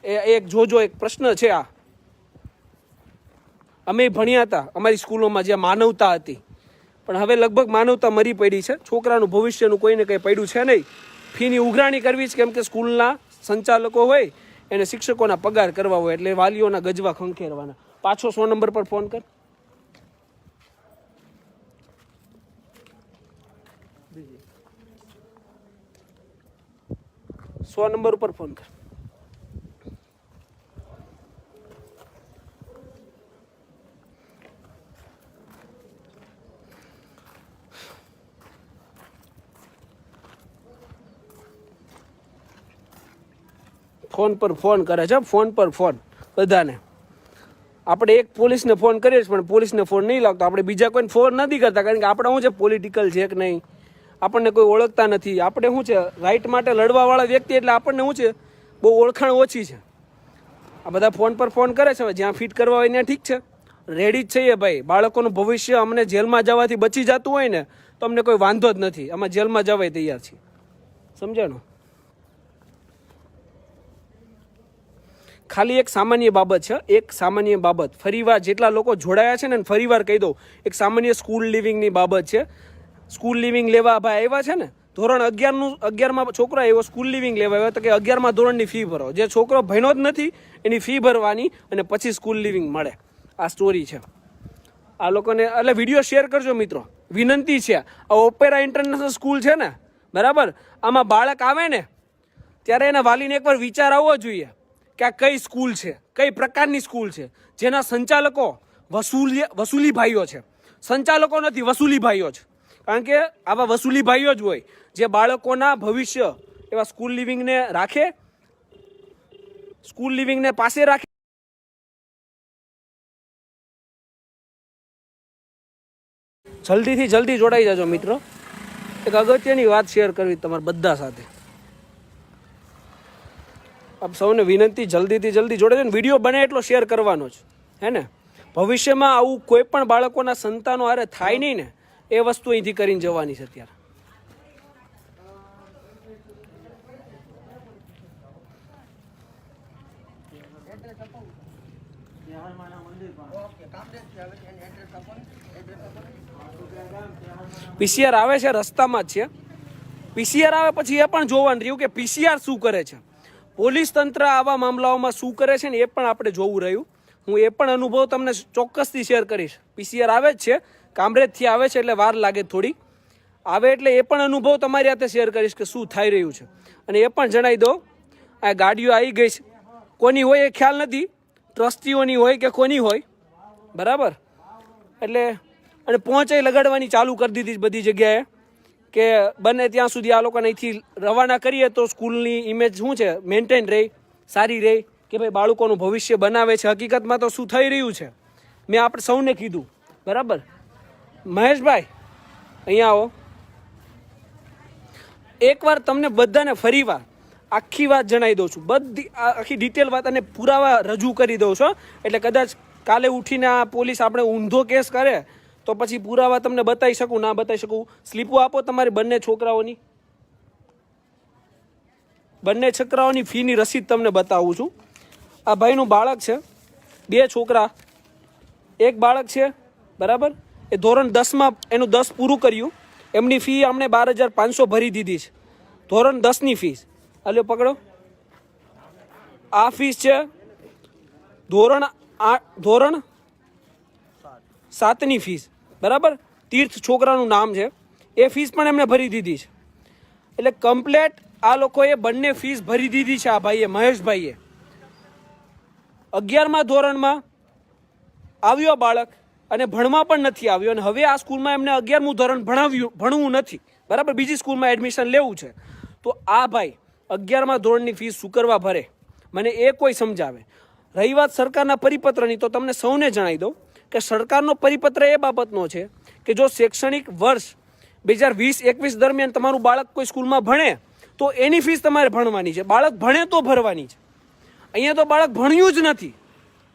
એ એક જોજો, એક પ્રશ્ન છે આ. અમે ભણ્યા હતા અમારી સ્કૂલોમાં જ્યાં માનવતા હતી, પણ હવે લગભગ માનવતા મરી પડી છે. છોકરાનું ભવિષ્યનું કોઈને કંઈ પડ્યું છે નહીં. ફીની ઉઘરાણી કરવી જ કેમ કે સ્કૂલના સંચાલકો હોય એને શિક્ષકોના પગાર કરવા હોય, એટલે વાલીઓના ગજવા ખંખેરવાના. પાછો 100 નંબર પર ફોન કર. 100 નંબર ઉપર ફોન કર. ફોન પર ફોન કરે છે, ફોન પર ફોન બધાને. આપણે એક પોલીસને ફોન કરીએ છીએ પણ પોલીસને ફોન નહીં લાગતો. આપણે બીજા કોઈને ફોન નથી કરતા, કારણ કે આપણે શું છે, પોલિટિકલ છે કે નહીં, આપણને કોઈ ઓળખતા નથી. આપણે શું છે, રાઈટ માટે લડવાવાળા વ્યક્તિ, એટલે આપણને શું છે, બહુ ઓળખાણ ઓછી છે. આ બધા ફોન પર ફોન કરે છે. જ્યાં ફિટ કરવા હોય ત્યાં ઠીક છે, રેડી જ છીએ ભાઈ. બાળકોનું ભવિષ્ય અમને જેલમાં જવાથી બચી જતું હોય ને તો અમને કોઈ વાંધો જ નથી. અમે જેલમાં જવાય તૈયાર છીએ, સમજાણું? ખાલી એક સામાન્ય બાબત છે, એક સામાન્ય બાબત. ફરીવાર જેટલા લોકો જોડાયા છે ને ફરીવાર કહી દઉં, એક સામાન્ય સ્કૂલ લિવિંગની બાબત છે. સ્કૂલ લિવિંગ લેવા ભાઈ આવ્યા છે ને, ધોરણ 11માં છોકરો આવ્યો, સ્કૂલ લિવિંગ લેવા આવ્યો, તો કે 11મા ધોરણની ફી ભરો. જે છોકરો ભણ્યો જ નથી એની ફી ભરવાની અને પછી સ્કૂલ લિવિંગ મળે. આ સ્ટોરી છે. આ લોકોને એટલે વિડીયો શેર કરજો મિત્રો, વિનંતી છે. આ ઓપેરા ઇન્ટરનેશનલ સ્કૂલ છે ને, બરાબર, આમાં બાળક આવે ને ત્યારે એના વાલીને એકવાર વિચાર આવવો જોઈએ કે આ કઈ સ્કૂલ છે, કઈ પ્રકારની સ્કૂલ છે, જેના સંચાલકો વસૂલી ભાઈઓ છે. સંચાલકો નથી, વસૂલી ભાઈઓ છે. કારણ કે આવા વસૂલી ભાઈઓ જ હોય જે બાળકોના ભવિષ્ય એવા સ્કૂલ લિવિંગને રાખે, સ્કૂલ લિવિંગને પાસે રાખે. જલ્દીથી જલ્દી જોડાઈ જાજો મિત્રો. એક અગત્યની વાત શેર કરવી તમારા બધા સાથે. આપ સૌને વિનંતી, જલ્દીથી જલ્દી જોડાઈ જાજો. વિડીયો બને એટલો શેર કરવાનો જ, હે ને? ભવિષ્યમાં આવું કોઈ પણ બાળકોના સંતાનો હારે થાય નહીં ને, એ વસ્તુ અહીંથી કરીને જવાની છે અત્યારે. પીસીઆર આવે છે, રસ્તામાં જ છે. પીસીઆર આવે પછી એ પણ જોવાનું રહ્યું કે પીસીઆર શું કરે છે, પોલીસ તંત્ર આવા મામલાઓમાં શું કરે છે ને એ પણ આપણે જોવું રહ્યું. હું એ પણ અનુભવ તમને ચોક્કસથી શેર કરીશ. પીસીઆર આવે જ છે, કામરેજથી આવે છે એટલે વાર લાગે થોડી, આવે એટલે એ પણ અનુભવ તમારી સાથે શેર કરીશ કે શું થઈ રહ્યું છે. અને એ પણ જણાવી દો, આ ગાડીઓ આવી ગઈ છે, કોની હોય એ ખ્યાલ નથી, ટ્રસ્ટીઓની હોય કે કોની હોય, બરાબર. એટલે અને પહોંચાઈ લગાડવાની ચાલુ કરી દીધી બધી જગ્યાએ કે બને ત્યાં સુધી આ લોકોને અહીંથી રવાના કરીએ તો સ્કૂલની ઇમેજ શું છે, મેન્ટેન રહે, સારી રહે, કે ભાઈ બાળકોનું ભવિષ્ય બનાવે છે. હકીકતમાં તો શું થઈ રહ્યું છે મેં આપણે સૌને કીધું, બરાબર. મહેશભાઈ અહીંયા આવો. એકવાર તમને બધાને ફરીવાર આખી વાત જણાવી દઉં છું, બધી આખી ડિટેલ વાત અને પુરાવા રજૂ કરી દઉં છું. એટલે કદાચ કાલે ઉઠીને આ પોલીસ આપણે ઊંધો કેસ કરે તો પછી પુરાવા તમને બતાવી શકું, ના બતાવી શકું. સ્લીપો આપો તમારી બંને છોકરાઓની, બંને છોકરાઓની ફીની રસીદ તમને બતાવું છું. આ ભાઈનું બાળક છે, 2 છોકરા, એક બાળક છે, બરાબર. એ ધોરણ 10માં એનું 10 પૂરું કર્યું, એમની ફી અમને 12,500 ભરી દીધી છે, ધોરણ 10ની ફીસ. હાલો પકડો, આ ફીસ છે ધોરણ 7ની ફીસ, બરાબર. તીર્થ છોકરાનું નામ છે, એ ફીસ પણ એમને ભરી દીધી છે. એટલે કમ્પ્લેટ આ લોકોએ બંને ફીસ ભરી દીધી છે. આ ભાઈએ, મહેશભાઈએ 11મા ધોરણમાં આવ્યો બાળક અને ભણવા પણ નથી આવ્યો, અને હવે આ સ્કૂલમાં એમને 11મું ધોરણ ભણવું નથી, બરાબર. બીજી સ્કૂલમાં એડમિશન લેવું છે. તો આ ભાઈ 11મા ધોરણની ફીસ શું કરવા ભરે, મને એ કોઈ સમજાવે. રહી વાત સરકારના પરિપત્રની, તો તમને સૌને જણાવી દઉં કે સરકારનો પરિપત્ર એ બાબતનો છે કે જો શૈક્ષણિક વર્ષ 2020-21 દરમિયાન તમારું બાળક કોઈ સ્કૂલમાં ભણે તો એની ફીસ તમારે ભણવાની છે. બાળક ભણે તો ભરવાની છે. અહીંયા તો બાળક ભણ્યું જ નથી,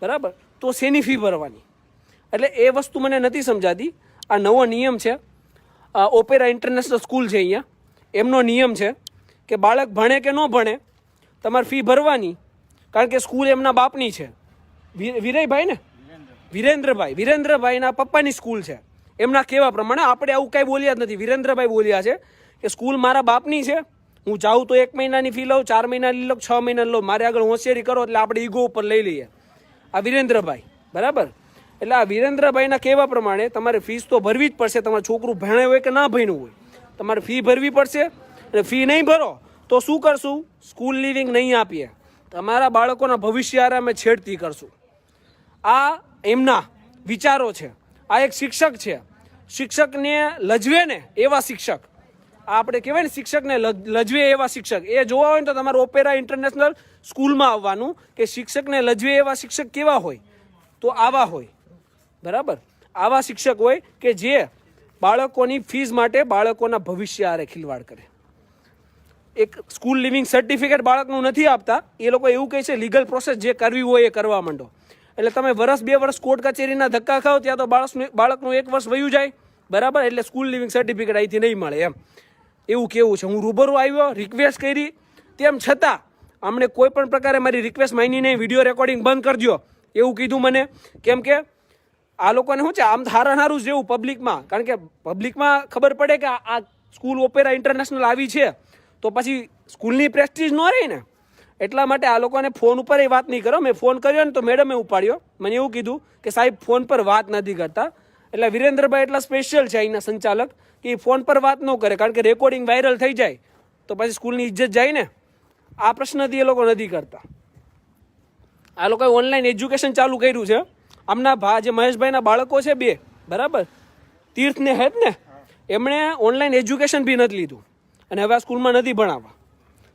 બરાબર, તો શેની ફી ભરવાની? એટલે એ વસ્તુ મને નથી સમજાતી. આ નવો નિયમ છે, ઓપેરા ઇન્ટરનેશનલ સ્કૂલ છે અહીંયા, એમનો નિયમ છે કે બાળક ભણે કે ન ભણે તમારે ફી ભરવાની, કારણ કે સ્કૂલ એમના બાપની છે. વિરયભાઈ ને, વિરેન્દ્રભાઈના પપ્પાની સ્કૂલ છે. એમના કહેવા પ્રમાણે આપણે આવું કાંઈ બોલ્યા જ નથી. વિરેન્દ્રભાઈ બોલ્યા છે કે સ્કૂલ મારા બાપની છે, હું જાઉં તો 1 મહિનાની ફી લઉં, 4 મહિનાની લઉં, 6 મહિનાની લઉં, મારે આગળ હોશિયારી કરો એટલે આપણે ઈગો ઉપર લઈ લઈએ. આ વિરેન્દ્રભાઈ, બરાબર. એટલે આ વિરેન્દ્રભાઈના કહેવા પ્રમાણે તમારે ફીસ તો ભરવી જ પડશે. તમારું છોકરું ભણે હોય કે ના ભણ્યું હોય, તમારે ફી ભરવી પડશે. અને ફી નહીં ભરો તો શું કરશું? સ્કૂલ લિવિંગ નહીં આપીએ, તમારા બાળકોના ભવિષ્ય હારે અમે છેડતી કરશું. આ એમના વિચારો છે. આ એક શિક્ષક છે, શિક્ષકને લજવે ને એવા શિક્ષક, આપણે કહેવાય ને શિક્ષકને લજવે એવા શિક્ષક, એ જોવા હોય ને તો તમારે ઓપેરા ઇન્ટરનેશનલ સ્કૂલમાં આવવાનું કે શિક્ષકને લજવે એવા શિક્ષક કેવા હોય, તો આવા હોય, બરાબર, આવા શિક્ષક હોય કે જે બાળકોની ફીસ માટે બાળકોના ભવિષ્ય આરે ખિલવાડ કરે. એક સ્કૂલ લિવિંગ સર્ટિફિકેટ બાળકનું નથી આપતા, એ લોકો એવું કહે છે લીગલ પ્રોસેસ જે કરવી હોય એ કરવા માંડો. એટલે તમે વર્ષ 2 વર્ષ કોર્ટ કચેરીના ધક્કા ખાઓ ત્યાં તો બાળકનું 1 વર્ષ વયું જાય, બરાબર. એટલે સ્કૂલ લિવિંગ સર્ટિફિકેટ અહીંથી નહીં મળે એમ એવું કેવું છે. હું રૂબરૂ આવ્યો, રિક્વેસ્ટ કરી, તેમ છતાં અમને કોઈ પણ પ્રકારે મારી રિક્વેસ્ટ માની નહીં, વિડીયો રેકોર્ડિંગ બંધ કરજો એવું કીધું મને. કેમ કે આ લોકોને શું છે, આમ હારું જ રહેવું પબ્લિકમાં, કારણ કે પબ્લિકમાં ખબર પડે કે આ સ્કૂલ ઓપેરા ઇન્ટરનેશનલ આવી છે તો પછી સ્કૂલની પ્રેસ્ટીજ ન રહી ને. એટલા માટે આ લોકોને ફોન ઉપર એ વાત નહીં કરો. મેં ફોન કર્યો ને તો મેડમે ઉપાડ્યો, મને એવું કીધું કે સાહેબ ફોન પર વાત નથી કરતા. એટલે વિરેન્દ્રભાઈ એટલા સ્પેશિયલ છે અહીંના સંચાલક કે એ ફોન પર વાત ન કરે, કારણ કે રેકોર્ડિંગ વાયરલ થઈ જાય તો પછી સ્કૂલની ઇજ્જત જાય ને. આ પ્રશ્નથી એ લોકો નથી કરતા. આ લોકોએ ઓનલાઈન એજ્યુકેશન ચાલુ કર્યું છે. આમના જે મહેશભાઈના બાળકો છે 2, બરાબર, તીર્થ ને હેત ને, એમણે ઓનલાઈન એજ્યુકેશન બી નથી લીધું અને હવે આ સ્કૂલમાં નથી ભણાવવા,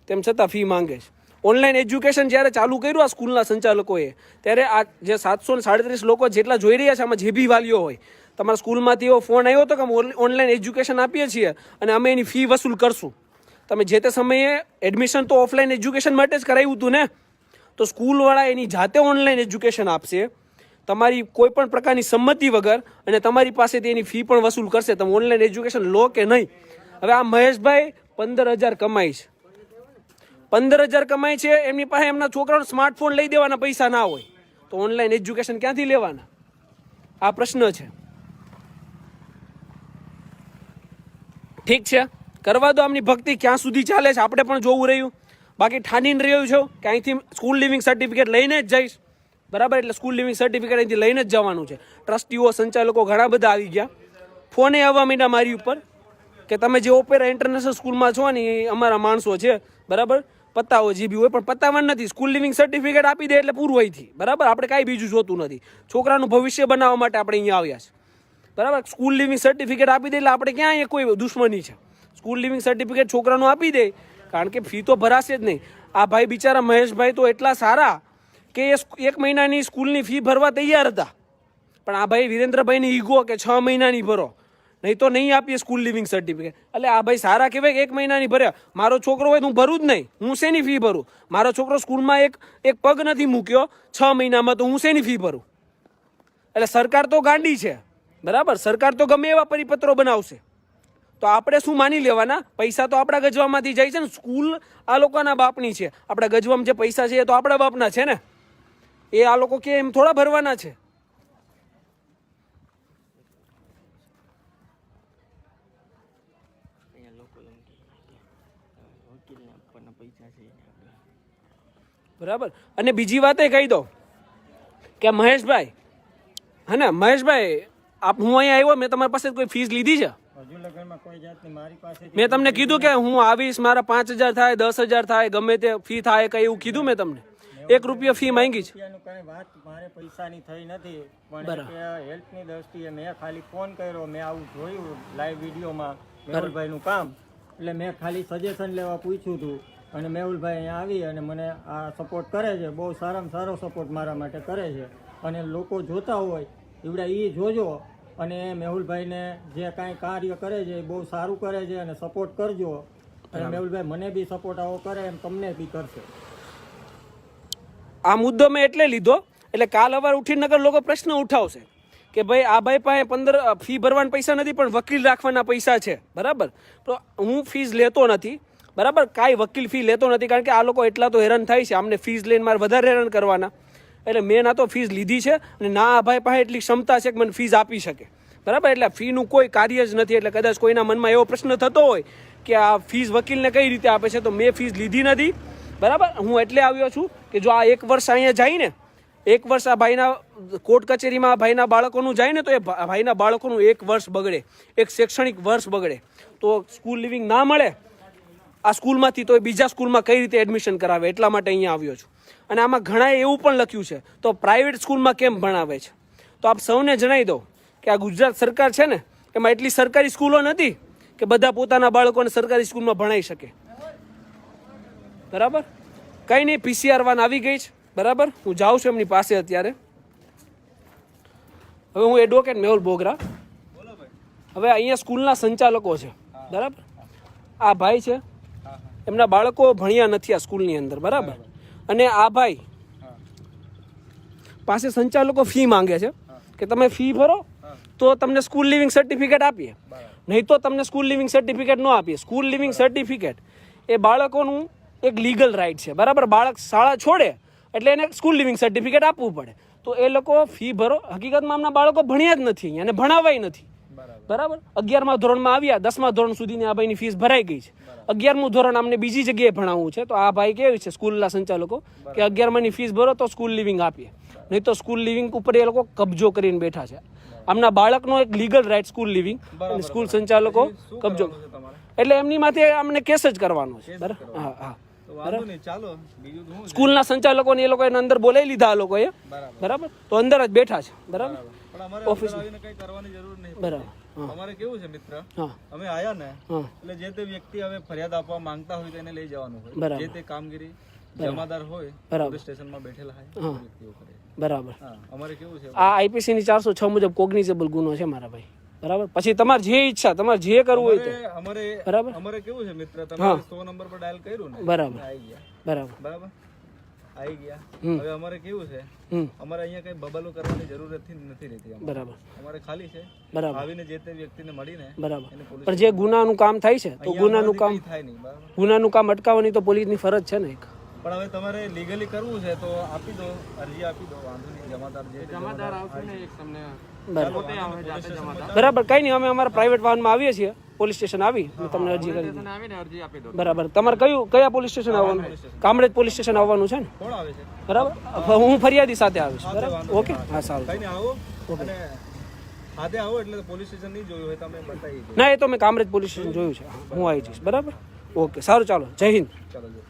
તેમ છતાં ફી માંગે છે. ઓનલાઈન એજ્યુકેશન જ્યારે ચાલુ કર્યું આ સ્કૂલના સંચાલકોએ, ત્યારે આ જે 737 લોકો જેટલા જોઈ રહ્યા છે, આમાં જે બી વાલીઓ હોય, તમારા સ્કૂલમાંથી એવો ફોન આવ્યો હતો કે અમે ઓનલાઈન એજ્યુકેશન આપીએ છીએ અને અમે એની ફી વસૂલ કરશું. તમે જે તે સમયે એડમિશન તો ઓફલાઈન એજ્યુકેશન માટે જ કરાવ્યું હતું ને, તો સ્કૂલવાળા એની જાતે ઓનલાઈન એજ્યુકેશન આપશે તમારી કોઈ પણ પ્રકારની સંમતિ વગર, અને તમારી પાસેથી એની ફી પણ વસૂલ કરશે. તમે ઓનલાઈન એજ્યુકેશન લો કે નહીં. હવે આ મહેશભાઈ 15,000 કમાય છે, 15,000 કમાય છે, એમની પાસે એમના છોકરાઓને સ્માર્ટફોન લઈ દેવાના પૈસા ના હોય તો ઓનલાઈન એજ્યુકેશન ક્યાંથી લેવાના? આ પ્રશ્ન છે. ઠીક છે, કરવા દો આમની ભક્તિ ક્યાં સુધી ચાલે છે, આપણે પણ જોવું રહ્યું. બાકી ઠાનીને રહ્યું છો કે અહીંથી સ્કૂલ લિવિંગ સર્ટિફિકેટ લઈને જ જઈશ, બરાબર. એટલે સ્કૂલ લિવિંગ સર્ટિફિકેટ અહીંથી લઈને જ જવાનું છે. ટ્રસ્ટીઓ, સંચાલકો ઘણા બધા આવી ગયા, ફોને આવવા માંડ્યા મારી ઉપર કે તમે જે ઓપેરા ઇન્ટરનેશનલ સ્કૂલમાં છો ને એ અમારા માણસો છે, બરાબર, પતાવો જે બી હોય, પણ પતાવવાનું નથી. સ્કૂલ લિવિંગ સર્ટિફિકેટ આપી દે એટલે પૂરું અહીંથી, બરાબર. આપણે કાંઈ બીજું જોતું નથી. છોકરાનું ભવિષ્ય બનાવવા માટે આપણે અહીંયા આવ્યા છે, બરાબર. સ્કૂલ લિવિંગ સર્ટિફિકેટ આપી દે એટલે આપણે ક્યાં અહીંયા કોઈ દુશ્મની છે? સ્કૂલ લિવિંગ સર્ટિફિકેટ છોકરાનું આપી દે, કારણ કે ફી તો ભરાશે જ નહીં. આ ભાઈ બિચારા મહેશભાઈ તો એટલા સારા કે એ 1 મહિનાની સ્કૂલની ફી ભરવા તૈયાર હતા, પણ આ ભાઈ વિરેન્દ્રભાઈની ઈગો કે 6 મહિનાની ભરો, નહીં તો નહીં આપીએ સ્કૂલ લિવિંગ સર્ટિફિકેટ. એટલે આ ભાઈ સારા કહેવાય કે 1 મહિનાની ભર્યા. મારો છોકરો હોય તો હું ભરું જ નહીં, હું શેની ફી ભરું? મારો છોકરો સ્કૂલમાં એક પગ નથી મૂક્યો 6 મહિનામાં, તો હું શેની ફી ભરું? એટલે સરકાર તો ગાંડી છે, બરાબર. સરકાર તો ગમે એવા પરિપત્રો બનાવશે, તો આપણે શું માની લેવાના? પૈસા તો આપણા ગજવામાંથી જાય છે ને. સ્કૂલ આ લોકોના બાપની છે, આપણા ગજવામાં જે પૈસા છે એ તો આપણા બાપના છે ને. એ આ લોકો કે એમ થોડા ભરવાના છે. બરાબર. અને બીજી વાત એ કહી દો કે મહેશભાઈ, હે ને મહેશભાઈ, હું અહીંયા આવ્યો, મેં તમારી પાસે કોઈ ફીસ લીધી છે? મેં તમને કીધું કે હું આવીશ, મારા 5,000 થાય, 10,000 થાય, ગમે તે ફી થાય, કઈ એવું કીધું મેં તમને? 1 રૂપિયો ફી માંગી છે? વાત મારે પૈસાની થઈ નથી, પણ હેલ્પની દ્રષ્ટિએ મેં ખાલી ફોન કર્યો, મેં આવું જોયું લાઈવ વિડીયોમાં મેહુલભાઈનું કામ, એટલે મેં ખાલી સજેશન લેવા પૂછ્યું હતું. અને મેહુલભાઈ અહીંયા આવી અને મને આ સપોર્ટ કરે છે, બહુ સારામાં સારો સપોર્ટ મારા માટે કરે છે. અને લોકો જોતા હોય એવડા એ જોજો, અને મેહુલભાઈને જે કાંઈ કાર્ય કરે છે એ બહુ સારું કરે છે, અને સપોર્ટ કરજો. અને મેહુલભાઈ મને બી સપોર્ટ આવો કરે એમ તમને બી કરશે. આ મુદ્દો મેં એટલે લીધો, એટલે કાલ સવારે ઉઠીને નગર લોકો પ્રશ્ન ઉઠાવશે કે ભાઈ આ ભાઈ પાસે 15 ફી ભરવાના પૈસા નથી, પણ વકીલ રાખવાના પૈસા છે, બરાબર. તો હું ફીસ લેતો નથી, બરાબર, કાંઈ વકીલ ફી લેતો નથી, કારણ કે આ લોકો એટલા તો હેરાન થાય છે, આમને ફીસ લઈને મારે વધારે હેરાન કરવાના. એટલે મેં ના તો ફીસ લીધી છે અને ના આ ભાઈ પાસે એટલી ક્ષમતા છે કે મને ફીસ આપી શકે, બરાબર. એટલે ફીનું કોઈ કાર્ય જ નથી. એટલે કદાચ કોઈના મનમાં એવો પ્રશ્ન થતો હોય કે આ ફીસ વકીલને કઈ રીતે આપે છે, તો મેં ફીસ લીધી નથી, બરાબર. હું એટલે આવ્યો છું કે જો આ 1 વર્ષ અહીંયા જાય ને, 1 વર્ષ આ ભાઈના કોર્ટ કચેરીમાં ભાઈના બાળકોનું જાય ને, તો એ ભાઈના બાળકોનું 1 વર્ષ બગડે, એક શૈક્ષણિક વર્ષ બગડે. તો સ્કૂલ લિવિંગ ના મળે આ સ્કૂલમાંથી, તો એ બીજા સ્કૂલમાં કઈ રીતે એડમિશન કરાવે? એટલા માટે અહીંયા આવ્યો છું. અને આમાં ઘણાએ એવું પણ લખ્યું છે તો પ્રાઇવેટ સ્કૂલમાં કેમ ભણાવે છે? તો આપ સૌને જણાવી દઉં કે આ ગુજરાત સરકાર છે ને, એમાં એટલી સરકારી સ્કૂલો નથી કે બધા પોતાના બાળકોને સરકારી સ્કૂલમાં ભણાવી શકે, બરાબર. કંઈ નહીં, PCR વાન આવી ગઈ છે, બરાબર. હું જાઉં છું એમની પાસે અત્યારે. હવે હું એડવોકેટ મેહુલ બોગરા. હવે અહીંયા સ્કૂલના સંચાલકો છે, બરાબર. આ ભાઈ છે, એમના બાળકો ભણ્યા નથી આ સ્કૂલની અંદર, બરાબર. અને આ ભાઈ પાસે સંચાલકો ફી માંગે છે કે તમે ફી ભરો તો તમને સ્કૂલ લિવિંગ સર્ટિફિકેટ આપીએ, નહીં તો તમને સ્કૂલ લિવિંગ સર્ટિફિકેટ ન આપીએ. સ્કૂલ લિવિંગ સર્ટિફિકેટ એ બાળકોનું એક લીગલ રાઇટ છે, બરાબર. બાળક શાળા છોડે એટલે એને સ્કૂલ લિવિંગ સર્ટિફિકેટ આપવું પડે. તો એ લોકો ફી ભરો. હકીકતમાં આમના બાળકો ભણ્યા જ નથી અહીંયા અને ભણાવાય નથી, બરાબર. 11મા ધોરણમાં આવ્યા, 10મા ધોરણ સુધીની આ ભાઈની ફીસ ભરાઈ ગઈ છે. 11મું ધોરણ અમને બીજી જગ્યાએ ભણાવવું છે. તો આ ભાઈ કેવી છે સ્કૂલના સંચાલકો કે 11માની ફીસ ભરો તો સ્કૂલ લિવિંગ આપીએ, નહીં તો સ્કૂલ લિવિંગ ઉપર એ લોકો કબજો કરીને બેઠા છે. આમના બાળકનો એક લીગલ રાઇટ સ્કૂલ લિવિંગ, અને સ્કૂલ સંચાલકો કબજો, એટલે એમની માથે અમને કેસ જ કરવાનો છે, બરાબર. હા હા, સ્કૂલના સંચાલકોને એ લોકોએ અંદર બોલાવી લીધા આ લોકોએ, બરાબર. તો અંદર જ બેઠા છે, બરાબર. ઓફિસ બરાબર. અમારે કેવું છે મિત્ર, અમે આયા ને એટલે જે તે વ્યક્તિ હવે ફરિયાદ આપવા માંગતા હોય તો એને લઈ જવાનું હોય. જે તે કામગીરી જમાદાર હોય પોલીસ સ્ટેશનમાં બેઠેલા હોય વ્યક્તિઓ કરે, બરાબર. અમારે કેવું છે, આ આઈપીસી ની 406 મુજબ કોગ્નિઝેબલ ગુનો છે મારા ભાઈ, બરાબર. પછી તમારે જે ઈચ્છા, તમારે જે કરવું હોય તે, અમારે બરાબર. અમારે કેવું છે મિત્ર, તમે 100 નંબર પર ડાયલ કર્યું ને, બરાબર, આવી ગયા, બરાબર, બરાબર, આવી ગયા. હવે અમારે કેવું છે, અમારે અહીંયા કઈ બબલો કરવાની જરૂર નથી રહેતી, બરાબર. અમારે ખાલી છે, બરાબર, આવીને જે તે વ્યક્તિને મળીને, બરાબર. પણ જે ગુનાનું કામ થાય છે તો ગુનાનું કામ થાય નહીં, બરાબર. ગુનાનું કામ અટકાવવાની તો પોલીસની ફરજ છે ને એક. પણ હવે તમારે લીગલી કરવું છે તો આપી દો, અરજી આપી દો, વાંધો નહીં. જમાદાર આવશે ને એક તમને, બરાબર. કઈ નહીં, અમે અમારા પ્રાઇવેટ વાહનમાં આવીએ છીએ, પોલીસ સ્ટેશન આવી તમને અરજી કરી, બરાબર. તમારે કયા પોલીસ સ્ટેશન આવવાનું? કામરેજ પોલીસ સ્ટેશન આવવાનું છે ને, કોણ આવે છે, બરાબર. હું ફરિયાદી સાથે આવીશ, બરાબર. ઓકે, હા સારું. કઈ નહીં, આવો અને હાથે આવો એટલે પોલીસ સ્ટેશન નહીં જોયું હોય તમે બતાવી દો. ના, એ તો મેં કામરેજ પોલીસ સ્ટેશન જોયું છે, હું આવી જઈશ, બરાબર. ઓકે, સારું, ચાલો, જય હિન્દ. ચાલો જો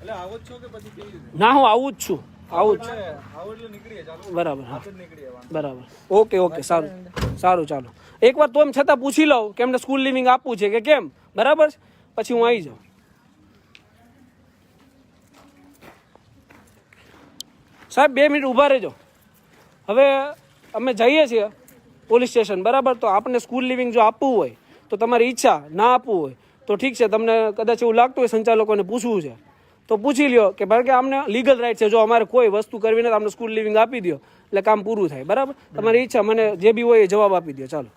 એટલે આવો જ છો કે પછી કેવી રીતે? ના, હું આવું જ છું, આવું જ છું, આવો એટલે નીકળીએ, ચાલો, બરાબર. હા, નીકળીએ, બરાબર. ઓકે ઓકે, સારું સારું, ચાલો. એકવાર તો એમ છતાં પૂછી લઉં કે એમને સ્કૂલ લિવિંગ આપવું છે કે કેમ, બરાબર. પછી હું આવી જાઉં. સાહેબ 2 મિનિટ ઊભા રહેજો. હવે અમે જઈએ છીએ પોલીસ સ્ટેશન, બરાબર. તો આપણે સ્કૂલ લિવિંગ જો આપવું હોય તો તમારી ઈચ્છા, ના આપવું હોય તો ઠીક છે. તમને કદાચ એવું લાગતું હોય સંચાલકોને પૂછવું છે તો પૂછી લ્યો કે ભાઈ કે અમને લીગલ રાઇટ છે, જો અમારે કોઈ વસ્તુ કરવી નથી અમને સ્કૂલ લિવિંગ આપી દો એટલે કામ પૂરું થાય, બરાબર. તમારી ઈચ્છા, મને જે બી હોય એ જવાબ આપી દો, ચાલો.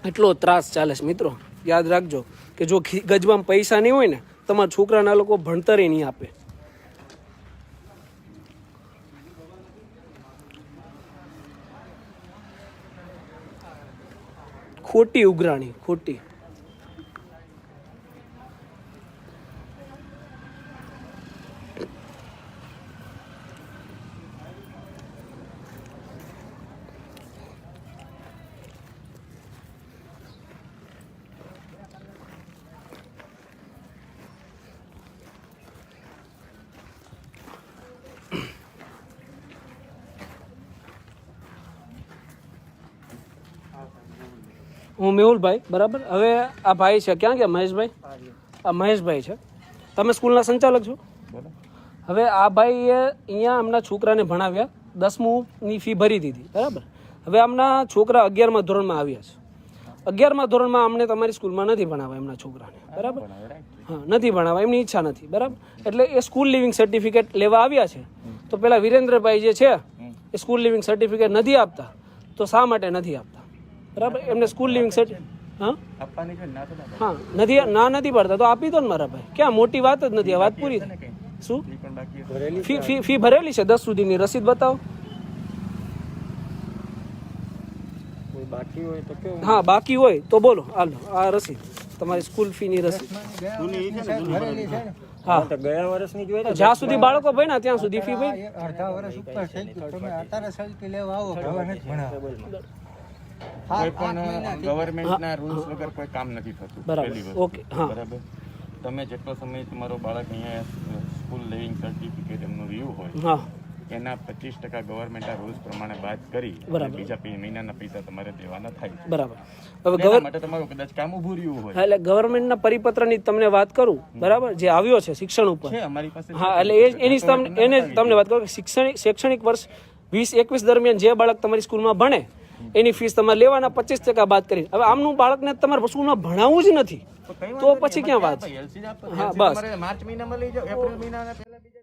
એટલો ત્રાસ ચાલે છે મિત્રો. યાદ રાખજો કે જો ગજવામાં પૈસા નહીં હોય ને, તમારા છોકરાના લોકો ભણતરે નહીં આપે. ખોટી ઉઘરાણી, ખોટી. હું મેહુલભાઈ, બરાબર. હવે આ ભાઈ છે, ક્યાં ગયા મહેશભાઈ? આ મહેશભાઈ છે. તમે સ્કૂલના સંચાલક છો. હવે આ ભાઈએ અહીંયા આમના છોકરાને ભણાવ્યા, 10મુંની ફી ભરી દીધી, બરાબર. હવે આમના છોકરા 11મા ધોરણમાં આવ્યા છે. 11મા ધોરણમાં અમને તમારી સ્કૂલમાં નથી ભણાવવા એમના છોકરાને, બરાબર. હા, નથી ભણાવવા, એમની ઈચ્છા નથી, બરાબર. એટલે એ સ્કૂલ લિવિંગ સર્ટિફિકેટ લેવા આવ્યા છે. તો પેલા વિરેન્દ્રભાઈ જે છે એ સ્કૂલ લિવિંગ સર્ટિફિકેટ નથી આપતા. તો શા માટે નથી આપતા, બરાબર? એમને સ્કૂલ લિવિંગ સર્ટિફિકેટ હા નથી પડતા તો આપી દો ને મારા ભાઈ. ક્યાં મોટી વાત જ નથી, આ વાત પૂરી. શું ફી ભરેલી છે 10 સુધીની રસીદ બતાવો. હા, બાકી હોય તો બોલો, હાલો આ રસીદ. તમારી સ્કૂલ ફીની રસીદ હા તો ગયા વર્ષની જોઈએ ને જ્યાં સુધી બાળકો ભણ્યા ત્યાં સુધી ફી ભરી અડધા વર્ષ ઉપર થઈ ગયું તમે અત્યારે સલટી લેવા આવો હવે નથી ભણાવે કોઈ પણ ગવર્મેન્ટના રૂલ્સ વગર કોઈ કામ નથી થતું. બરાબર ઓકે હા બરાબર. તમે જેટલો સમય તમારો બાળક અહીંયા સ્કૂલ લિવિંગ સર્ટિફિકેટ એમનું રહ્યું હોય હા એના 25% ગવર્મેન્ટના રૂલ્સ પ્રમાણે બાદ કરી બીજા મહિનાના પૈસા તમારે દેવાના થાય છે. બરાબર. હવે એના માટે તમારું કદાચ કામ ઊભું રહ્યું હોય એટલે ગવર્મેન્ટના પરિપત્રની તમને વાત કરું બરાબર જે આવ્યો છે શિક્ષણ ઉપર છે અમારી પાસે. હા એટલે એને તમને વાત કરું કે શૈક્ષણિક વર્ષ 20-21 દરમિયાન જે બાળક તમારી સ્કૂલમાં ભણે એની ફીસ તમારે લેવાના 25% બાદ કરી. હવે આમનું બાળકને તમારે સ્કૂલમાં ભણાવવું જ નથી તો પછી ક્યાં વાત? LC હા બસ માર્ચ મહિનામાં લઈ જાઓ, એપ્રિલ મહિનાના પહેલા બીજા